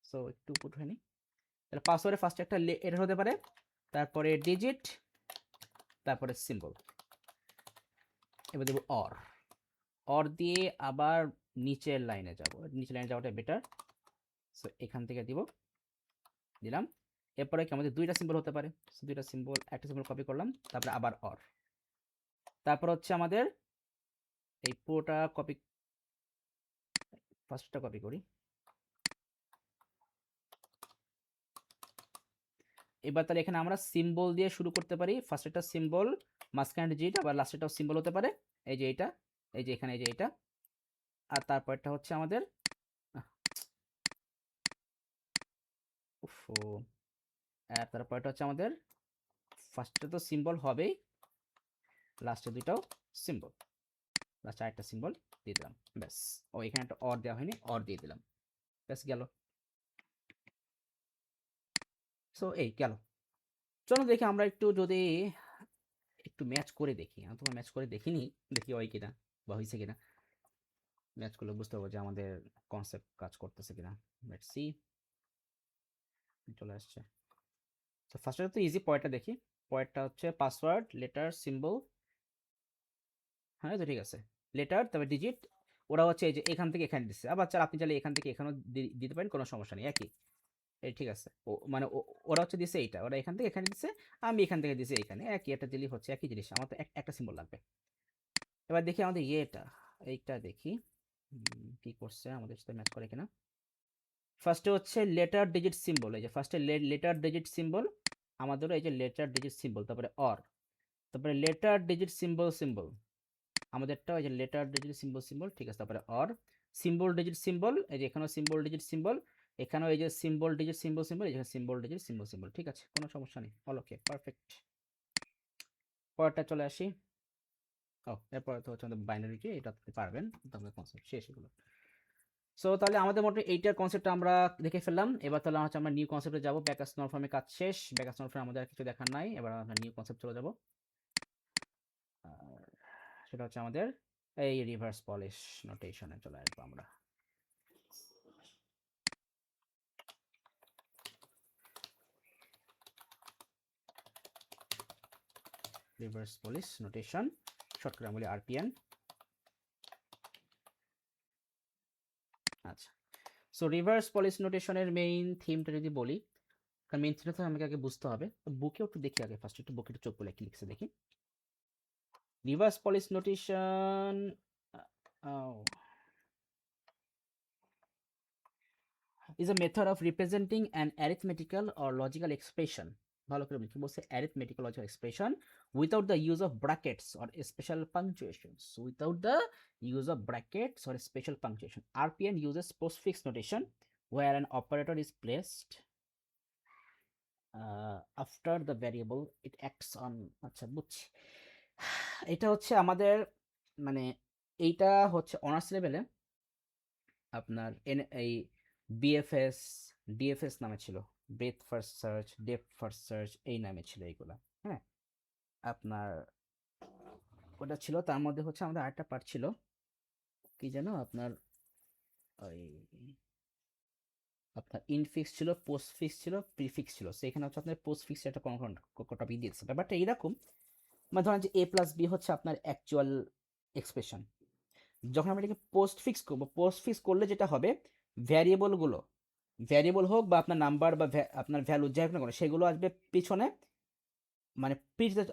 সো একটু পুট হয়নি। তাহলে পাসওয়ার্ডে ফার্স্টে একটা এটা হতে পারে, তারপরে ডিজিট, তারপরে সিম্বল। এবার দেবো অর দিয়ে আবার নিচের লাইনে যাব, নিচের লাইনে যাওয়াটা বেটার। সো এখান থেকে দিলাম। এরপরে কি আমাদের দুইটা সিম্বল হতে পারে, দুইটা সিম্বল, একটা সিম্বল কপি করলাম, তারপরে আবার তারপর হচ্ছে আমাদের এই পুরোটা কপি, ফার্স্টটা কপি করি। এবার তাহলে এখানে আমরা সিম্বল দিয়ে শুরু করতে পারি, ফার্স্ট একটা সিম্বল, মাঝখানে ডিজিট, আবার লাস্টেরটাও সিম্বল হতে পারে, এই যে এইটা, এই যে এখানে, এই যে এইটা, আর তারপরটা হচ্ছে আমাদের তারপরটা হচ্ছে আমাদের ফার্স্টে তো সিম্বল হবেই, লাস্টে দুইটাও সিম্বল, লাস্টে আরেকটা সিম্বল দিয়ে দিলাম, ব্যাস। ও এখানে একটা অর দেওয়া হয়নি, অর দিয়ে দিলাম, ব্যাস গেল। সো এই গেল। চলো দেখি আমরা একটু যদি একটু ম্যাচ করে দেখি, আমি তোমার ম্যাচ করে দেখিনি, দেখি হয় কিনা বা হয়েছে কিনা। ম্যাচ করলে বুঝতে পারবো যে আমাদের কনসেপ্ট কাজ করতেছে কিনা। Let's see. চলে আসছে। তো ফার্স্টে তো ইজি, পয়েন্টটা দেখি। পয়েন্টটা হচ্ছে পাসওয়ার্ড, লেটার, সিম্বল। হ্যাঁ, তো ঠিক আছে। লেটার, তবে ডিজিট, ওরা হচ্ছে এই যে এখান থেকে এখানে দিচ্ছে। আবার চার আপনি চাইলে এখান থেকে এখানেও দিতে পারেন, কোনো সমস্যা নেই, একই। এই ঠিক আছে। ও মানে ওরা হচ্ছে দিছে এইটা, ওরা এখান থেকে এখানে দিচ্ছে, আমি এখান থেকে দিছি এখানে, একই একটা দিলেই হচ্ছে, একই জিনিস। আমার তো একটা সিম্বল লাগবে। এবার দেখি আমাদের ইয়েটা, এইটা দেখি কি করছে, আমাদের সাথে ম্যাচ করে কিনা। ফার্স্টে হচ্ছে লেটার ডিজিট সিম্বল, এই যে ফার্স্টে লেটার ডিজিট সিম্বল, আমাদেরও এই যে লেটার ডিজিট সিম্বল, তারপরে অর, তারপরে লেটার ডিজিট সিম্বল সিম্বল, আমাদেরটা ওই যে লেটার ডিজিট সিম্বল সিম্বল, ঠিক আছে। তারপরে অর, সিম্বল ডিজিট সিম্বল, এই যে এখানেও সিম্বল ডিজিট সিম্বল, এখানেও এই যে সিম্বল ডিজিট সিম্বল সিম্বল, এখানে সিম্বল ডিজিট সিম্বল সিম্বল, ঠিক আছে, কোনো সমস্যা নেই, অল ওকে, পারফেক্ট। পরেরটা চলে আসি। ও, এরপরে তো হচ্ছে আমাদের বাইনারি কি, এটা আপনি পারবেন, তো আমাদের কনসেপ্ট শেষ এগুলো। সো তাহলে আমাদের মোটামুটি এইটার কনসেপ্টটা আমরা দেখে ফেললাম। এবার তাহলে হচ্ছে আমরা নিউ কনসেপ্টে যাবো। ব্যাকআস নল ফর্মের কাজ শেষ, ব্যাকআস নল ফর্মে আমাদের আর কিছু দেখার নাই, এবার আমরা নিউ কনসেপ্ট চলে যাবো। আর সেটা হচ্ছে আমাদের এই রিভার্স পলিশ নোটেশনে চলে আসবো আমরা। রিভার্স পলিশ নোটেশন, শর্ট করে বলি আরপিএন। আচ্ছা, সো রিভার্স পলিশ নোটেশনের মেইন থিমটা যদি বলি, কারণ মেইন থিমটা তো আমাকে আগে বুঝতে হবে। বুকেও একটু দেখি আগে, ফার্স্ট একটু বুকে একটু চোখ বলে কি লিখছে দেখি। Reverse Polish notation is a method of representing an arithmetical or logical expression, ভালো করে লিখি, বলছে arithmetical logical expression without the use of brackets or special punctuations, without the use of brackets or special punctuation. RPN uses postfix notation where an operator is placed after the variable it acts on. আচ্ছা, বুঝছি। এটা হচ্ছে আমাদের মানে এইটা হচ্ছে অনার্স লেভেলে আপনার এই বিএফএস, ডিএফএস নামে ছিল, breadth first search, depth first search, এই নামে ছিল এইগুলা। হ্যাঁ, আপনার ওটা ছিল। তার মধ্যে হচ্ছে আমাদের আরেকটা পার্ট ছিল, কি যেন আপনার ওই আপনার ইনফিক্স ছিল, পোস্টফিক্স ছিল, প্রিফিক্স ছিল। সেখানে হচ্ছে আপনার পোস্টফিক্স একটা টপিক দিয়েছে। ব্যাপারটা এইরকম, মানে ধরেন যে এ প্লাস বি হচ্ছে আপনার অ্যাকচুয়াল এক্সপ্রেশন। যখন আমরা এটাকে পোস্টফিক্স করবো, পোস্টফিক্স করলে যেটা হবে, ভ্যারিয়েবলগুলো, ভ্যারিয়েবল হোক বা আপনার নাম্বার বা আপনার ভ্যালু যাই হোক না কেন, সেগুলো আসবে পিছনে, মানে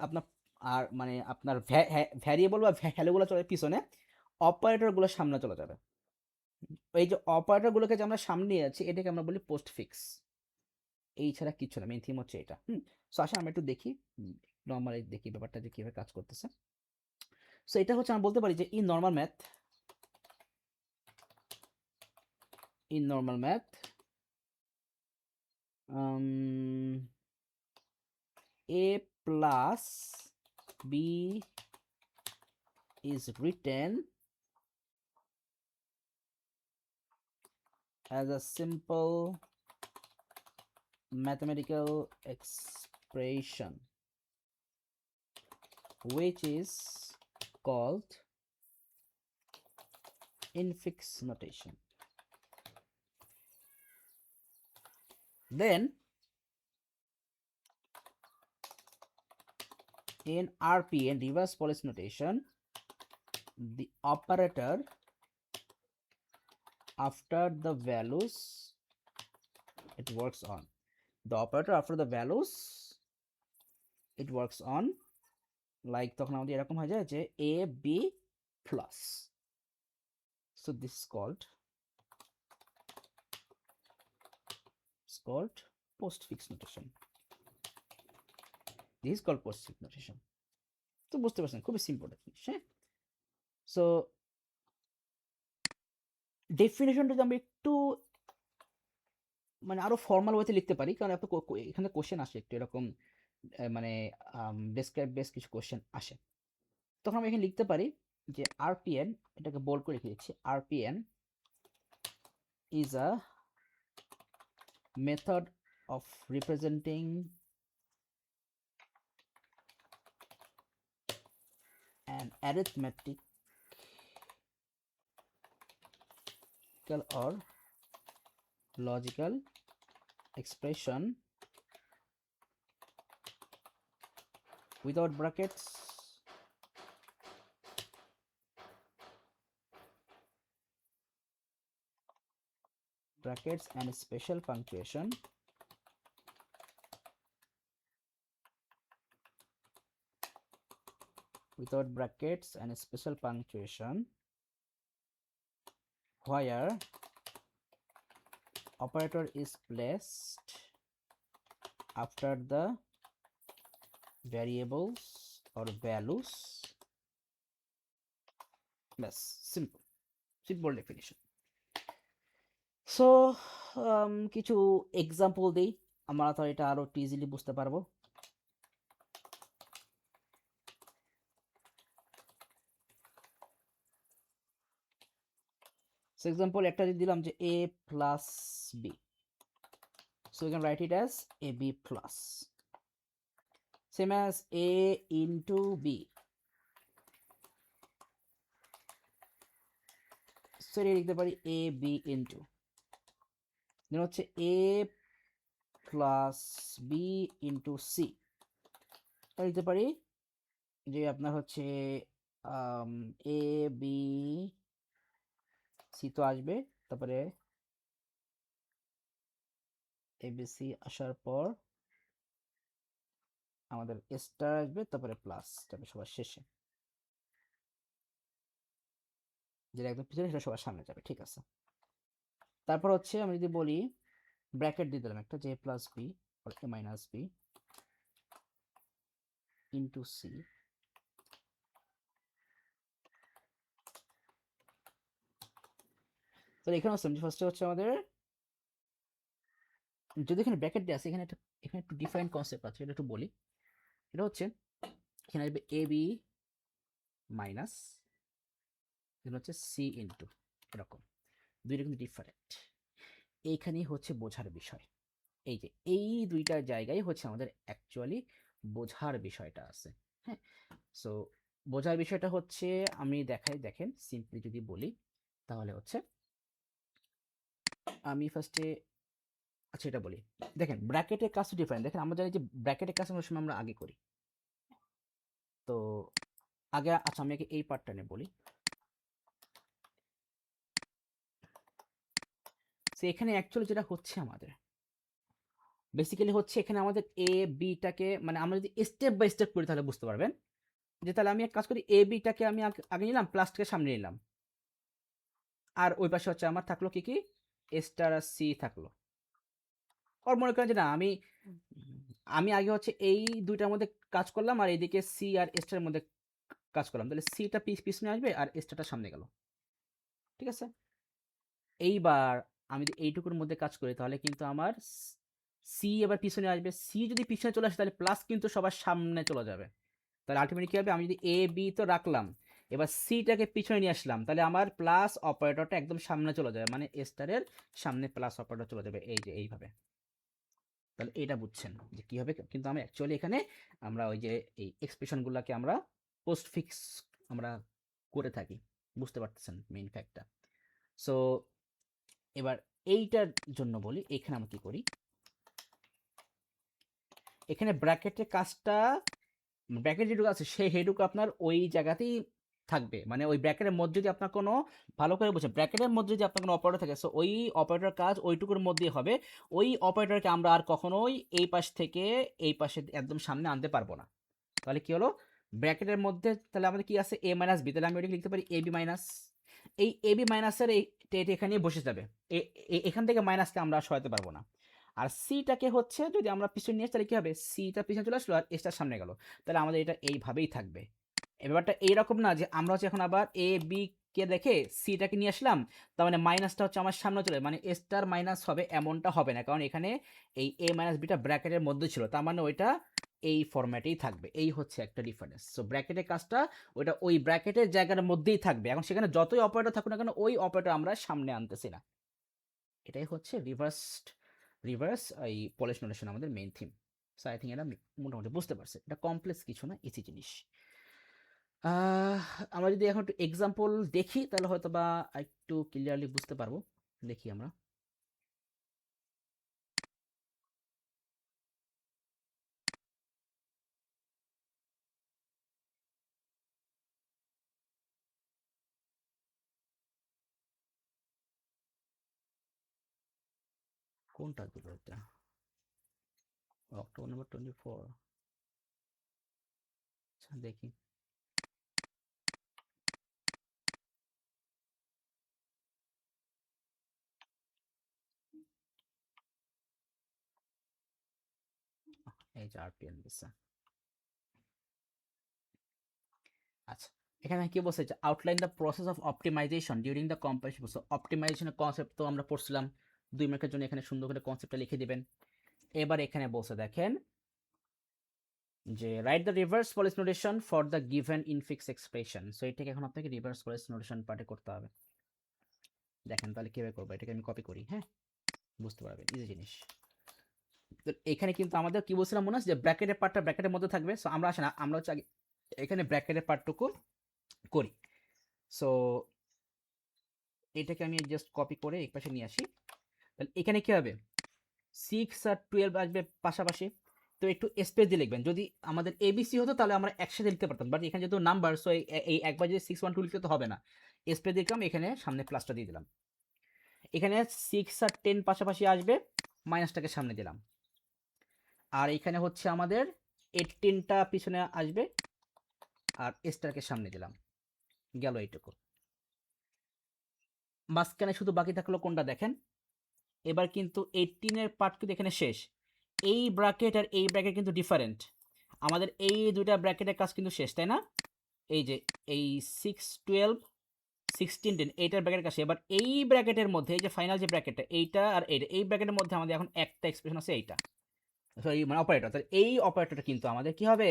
আপনার, আর মানে আপনার ভ্যারিয়েবল বা ভ্যালুগুলো চলে পিছনে, অপারেটরগুলো সামনে চলে যাবে। এই যে অপারেটরগুলোকে যে আমরা সামনে নিয়ে যাচ্ছি, এটাকে আমরা বলি পোস্ট ফিক্স। এই ছাড়া কিছু না, মেইন থিম হচ্ছে এটা। সো আসলে আমরা একটু দেখি, নর্মালি দেখি ব্যাপারটা যে কিভাবে কাজ করতেছে। সো এটা হচ্ছে আমরা বলতে পারি যে in normal math, in normal math a plus b is written as a simple mathematical expression which is called infix notation. Then in RPN, reverse policy notation, the operator after the values it works on, the operator after the values it works on, like তখন আমাদের এরকম হয়ে যায় যে a b plus, so this is called postfix notation. This is called postfix notation. তো বুঝতে পারছেন, খুবই সিম্পল জিনিস। হ্যাঁ, সো ডেফিনেশনটা যদি আমরা একটু মানে আরো ফর্মাল ওয়েতে লিখতে পারি, কারণ এখানে কোশ্চেন আসে একটু এরকম, মানে ডেসক্রাইব বেস কিছু কোশ্চেন আসে, তখন আমরা এখানে লিখতে পারি যে আরপিএন, এটাকে বোল্ড করে লিখে দিচ্ছি, RPN is a method of representing an arithmetical or logical expression without brackets and special punctuation without brackets and special punctuation where operator is placed after the variables or values. Bas, simple definition. So কিছু এক্সাম্পল দেই, আমরা তো এটা আরো ইজিলি বুঝতে পারবো। So example একটা যদি দিলাম যে a plus b, so we can write it as ab plus, same as a into b, so এটা লিখতে পারি a b into, দেন হচ্ছে a plus b into c, এটা লিখতে পারি যে আপনার হচ্ছে a b c তো আসবে, তারপরে abc আসার পর আমাদের স্টার আসবে, তারপরে প্লাস যাবে সবার শেষে, যেটা একদম পিছনে সেটা সবার সামনে যাবে। ঠিক আছে, তারপর হচ্ছে আমি যদি বলি ব্র্যাকেট দিয়ে দিলাম একটা, যে plus B or a minus B into C, তো এখানে হচ্ছে ফার্স্টে হচ্ছে আমাদের যদি এখানে ব্র্যাকেট দেওয়া আছে, এখানে একটু ডিফাইন কনসেপ্ট আছে, এটা একটু বলি। এটা হচ্ছে এখানে আসবে এ বি মাইনাস, এখানে হচ্ছে সি ইন্টু, এরকম দুইটা কিন্তু ডিফারেন্ট। এইখানেই হচ্ছে বোঝার বিষয়, এই যে এই দুইটা জায়গায় হচ্ছে আমাদের অ্যাকচুয়ালি বোঝার বিষয়টা আছে। হ্যাঁ, সো বোঝার বিষয়টা হচ্ছে আমি দেখাই, দেখেন সিম্পলি যদি বলি তাহলে হচ্ছে আমি ফার্স্টে আচ্ছা এটা বলি, দেখেন ব্র্যাকেটের কাজ ডিফারেন্ট। দেখেন আমরা জানি যে ব্র্যাকেটের কাজ অনেক সময় আমরা আগে করি, তো আগে আচ্ছা আমি আগে এই পার্টটা নিয়ে বলি। সো এখানে অ্যাকচুয়ালি যেটা হচ্ছে আমাদের বেসিক্যালি হচ্ছে এখানে আমাদের এ বিটাকে, মানে আমরা যদি স্টেপ বাই স্টেপ করি তাহলে বুঝতে পারবেন যে তাহলে আমি এক কাজ করি, এ বিটাকে আমি আগে নিলাম, প্লাসটাকে সামনে নিলাম, আর ওই পাশে হচ্ছে আমার থাকলো কি কি স্টার আর সি থাকলো। আর মনে করেন যে না আমি আমি আগে হচ্ছে এই দুইটার মধ্যে কাজ করলাম, আর এইদিকে সি আর স্টারের মধ্যে কাজ করলাম, তাহলে সিটা পিছনে আসবে আর স্টারটা সামনে গেল। ঠিক আছে, এইবার আমি যদি এইটুকুর মধ্যে কাজ করি তাহলে কিন্তু আমার সি এবার পিছনে আসবে, সি যদি পিছনে চলে আসে তাহলে প্লাস কিন্তু সবার সামনে চলে যাবে। তাহলে আলটিমেটলি কী হবে, আমি যদি এ বি তো রাখলাম, এবার সিটাকে পিছনে নিয়ে আসলাম, তাহলে আমার প্লাস অপারেটরটা একদম সামনে চলে যাবে, মানে স্টারের সামনে প্লাস অপারেটর চলে যাবে, এই যে এইভাবে। তাহলে এটা বুঝছেন যে কী হবে, কিন্তু আমি অ্যাকচুয়ালি এখানে আমরা ওই যে এই এক্সপ্রেশনগুলোকে আমরা পোস্ট ফিক্স আমরা করে থাকি, বুঝতে পারতেছেন মেইন ফ্যাক্টটা। সো এবার এইটার জন্য বলি, এখানে আমরা কি করি, এখানে ব্র্যাকেটের কাজটা, ব্র্যাকেট যেটুকু আছে সেই হেটুকু আপনার ওই জায়গাতেই থাকবে, মানে ওই ব্র্যাকেটের মধ্যে যদি আপনার কোনো, ভালো করে বুঝছেন, ব্র্যাকেটের মধ্যে যদি আপনার কোনো অপারেটর থাকে, সো ওই অপারেটর কাজ ওইটুকুর মধ্যেই হবে। ওই অপারেটরকে আমরা আর কখনোই এই পাশ থেকে এই পাশে একদম সামনে আনতে পারবো না। তাহলে কি হলো, ব্র্যাকেটের মধ্যে তাহলে আমাদের কি আছে এ মাইনাস বি, তাহলে আমি ওইটাকে লিখতে পারি এ বি মাইনাস, এই এ বি মাইনাসের এই এখানে বসে যাবে, এখান থেকে মাইনাসকে আমরা সরাতে পারবো না। আর সিটাকে হচ্ছে যদি আমরা পিছনে নিয়ে আসি তাহলে কি হবে, সিটা পিছনে চলে আসলো আর এসটার সামনে গেল, তাহলে আমাদের এটা এইভাবেই থাকবে। ব্যাপারটা এইরকম না যে আমরা হচ্ছে এখন আবার এ বি কে রেখে সিটাকে নিয়ে আসলাম, তার মানে মাইনাসটা হচ্ছে আমার সামনে চলে, মানে স্টার মাইনাস হবে এমনটা হবে না, কারণ এখানে এই এ মাইনাস বিটা ব্র্যাকেটের মধ্যে ছিল, তার মানে ওইটা এই ফরম্যাটেই থাকবে, এই হচ্ছে একটা ডিফারেন্স। সো ব্র্যাকেটের কাজটা ওইটা ওই ব্র্যাকেটের জায়গার মধ্যেই থাকবে, এখন সেখানে যতই অপারেটর থাকুক না কেন ওই অপারেটর আমরা সামনে আনতেছি না। এটাই হচ্ছে রিভার্স এই পলিশ নোটেশন আমাদের main theme. So I think এটা মোটামুটি বুঝতে পারছে, এটা কমপ্লেক্স কিছু না, ইজি জিনিস। আমরা যদি এখন একটু এক্সাম্পল দেখি তাহলে হয়তো বা একটু ক্লিয়ারলি বুঝতে পারবো। দেখি আমরা কোনটা দিল এটা? October number 24। আচ্ছা দেখি। এই যে আরপিএন দিচ্ছে। আচ্ছা, এখানে কি বলছে যে outline the process of optimisation during the compilation. So অপটিমাইজেশনের কনসেপ্ট তো আমরা পড়ছিলাম, 2 মার্কের জন্য এখানে সুন্দর করে কনসেপ্টটা লিখে দিবেন। এবার এখানে বলছে দেখেন যে write the reverse Polish notation for the given infix expression. So এটাকে এখন আপনাকে রিভার্স পলিস নোটেশন পার্টে করতে হবে। দেখেন তাহলে কিভাবে করবো, এটাকে আমি কপি করি, হ্যাঁ, বুঝতে পারবেন, ইজি জিনিস। তো এখানে কিন্তু আমাদের কি বলছিলাম মনে আছে যে ব্র্যাকেটের পার্টটা ব্র্যাকেটের মধ্যে থাকবে। সো আমরা আসে না, আমরা হচ্ছে আগে এখানে ব্র্যাকেটের পার্টটুকু করি। সো এটাকে আমি জাস্ট কপি করে এই পাশে নিয়ে আসি। তাহলে এখানে কি হবে, 6 আর 12 আসবে পাশাপাশি। তো একটু স্পেস দিয়ে লিখবেন। যদি আমাদের এবিসি হতো তাহলে আমরা একসাথে লিখতে পারতাম, বাট এখানে যেহেতু নাম্বার, সো এই একবার যদি 612 লিখতে তো হবে না, স্পেস দিলাম, এখানে সামনে প্লাসটা দিয়ে দিলাম। এখানে 6 আর 10 পাশাপাশি আসবে, মাইনাসটাকে সামনে দিলাম। আর এখানে হচ্ছে আমাদের 18টা পিছনে আসবে, আর স্টারকে সামনে দিলাম। গেল এইটুকু। মাঝখানে শুধু বাকি থাকলো কোনটা দেখেন, এবার কিন্তু 18-এর পার্ট কিন্তু এখানে শেষ। এই ব্র্যাকেট আর এই ব্র্যাকেট কিন্তু ডিফারেন্ট। আমাদের এই দুইটা ব্র্যাকেটের কাজ কিন্তু শেষ, তাই না? এই যে এই 6 12 16 10 এইটার ব্র্যাকেটের কাছে। এবার এই ব্র্যাকেটের মধ্যে এই যে ফাইনাল যে ব্র্যাকেটটা, এইটা আর এইটা, এই ব্র্যাকেটের মধ্যে আমাদের এখন একটা এক্সপ্রেশন আছে, এইটা সরি মানে অপারেটর। তাহলে এই অপারেটরটা কিন্তু আমাদের কি হবে,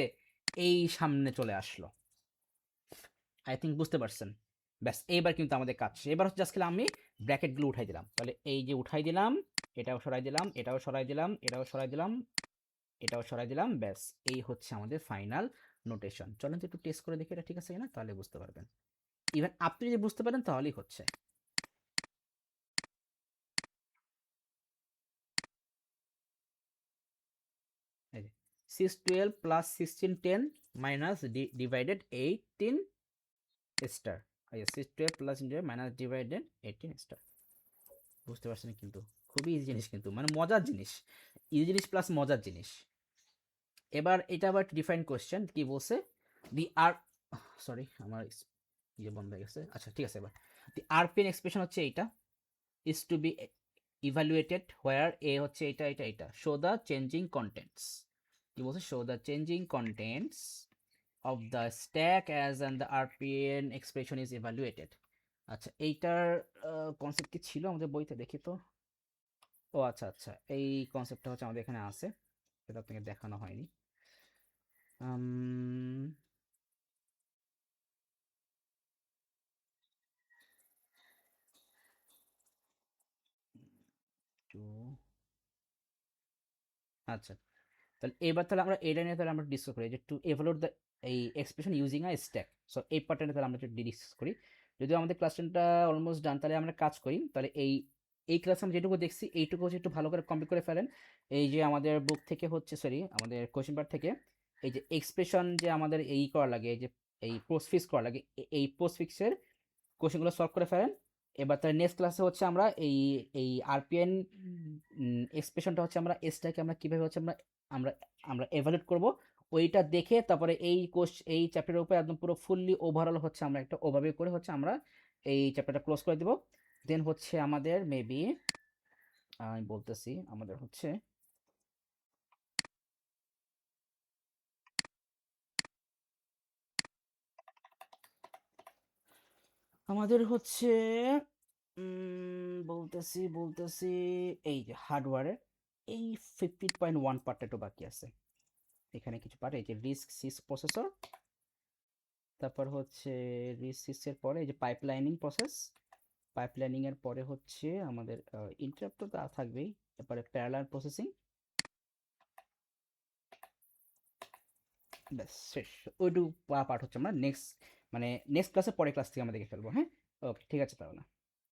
এই সামনে চলে আসলো। আই থিঙ্ক বুঝতে পারছেন। ব্যাস, এইবার কিন্তু আমাদের কাজ। এবার হচ্ছে জাস্ট আমি ব্র্যাকেটগুলো উঠাই দিলাম। তাহলে এই যে উঠাই দিলাম, এটাও সরাই দিলাম, এটাও সরাই দিলাম, এটাও সরাই দিলাম, এটাও সরাই দিলাম। ব্যাস, এই হচ্ছে আমাদের ফাইনাল নোটেশন। চলেন তো একটু টেস্ট করে দেখি এটা ঠিক আছে কিনা, তাহলে বুঝতে পারবেন। ইভেন আপনি যদি বুঝতে পারেন তাহলেই হচ্ছে। এই যে 6 12 প্লাস 16 10 মাইনাস ডিভাইডেড 18 স্টার। এই যে 6 12 প্লাস মাইনাস ডিভাইডেড 18 স্টার। বুঝতে পারছেন কিন্তু, খুবই ইজি জিনিস কিন্তু, মানে মজার জিনিস, ইজি জিনিস প্লাস মজার জিনিস। এবার এটা আবার ডিফাইন কোশ্চেন কি বলছে, দি আর সরি আমার ইয়ে বন্ধ হয়ে গেছে। আচ্ছা ঠিক আছে, এবার দি আরপিএন এক্সপ্রেশন হচ্ছে এইটা, ইজ টু বি ইভালুয়েটেড হোয়ার এ হচ্ছে এটা এটা এটা, শো দ্য চেঞ্জিং কন্টেন্টস। কি বলছে, show the changing contents of the stack as and the RPN expression is evaluated. আচ্ছা এইটার কনসেপ্ট কি ছিল আমাদের বইতে, দেখি তো। ও আচ্ছা আচ্ছা, এই কনসেপ্টটা হচ্ছে আমাদের এখানে আছে, সেটা আপনাকে দেখানো হয়নি। তো আচ্ছা, তাহলে এবার তাহলে আমরা এটা নিয়ে তাহলে আমরা ডিসকাস করি যে টু এভালুয়েট দ্য এই expression using a stack. So এই পার্টটা তাহলে আমরা একটু ডিসকাস করি। যদিও আমাদের ক্লাস 10টা অলমোস্ট ডান, তাহলে আমরা কাজ করি। তাহলে এই ক্লাসে আমরা যেটুকু দেখছি এইটুকু হচ্ছে একটু ভালো করে কমপ্লিট করে ফেলেন। এই যে আমাদের বুক থেকে হচ্ছে, সরি আমাদের কোয়েশ্চেন পেপার থেকে, এই যে এক্সপ্রেশন যে আমাদের এই করা লাগে, এই যে এই পোস্টফিক্স করা লাগে, এই পোস্টফিক্সের কোশ্চেনগুলো সলভ করে ফেলেন। এবার তার নেক্সট ক্লাসে হচ্ছে আমরা এই আরপিএন এক্সপ্রেশনটা হচ্ছে আমরা এসটাকে আমরা কীভাবে হচ্ছে আমরা আমরা আমরা এভালুয়েট করব, ওইটা দেখে তারপরে এই চ্যাপ্টারের উপরে একদম পুরো ফুললি ওভারঅল হচ্ছে আমরা একটা ওভারভিউ করে হচ্ছে আমরা এই চ্যাপ্টারটা ক্লোজ করে দেব। দেন হচ্ছে আমাদের মেবি আমি বলতেছি আমাদের হচ্ছে বলতেছি এই যে হার্ডওয়্যারের এই 15.1 পার্টটা একটু বাকি আছে। এখানে কিছু পার্ট, এই যে রিস্ক সিস প্রসেসর, তারপর হচ্ছে রিস্ক সিসের পরে এই যে পাইপলাইনিং প্রসেস, পাইপলাইনিং এর পরে হচ্ছে আমাদের ইন্টারাপ্ট তো থাকবেই, তারপরে প্যারালাল প্রসেসিং। ব্যাস শেষ। ওইটুকু পার্ট হচ্ছে আমরা নেক্সট মানে নেক্সট ক্লাসে পরের ক্লাস থেকে আমরা দেখে ফেলবো, হ্যাঁ। ওকে ঠিক আছে তাহলে।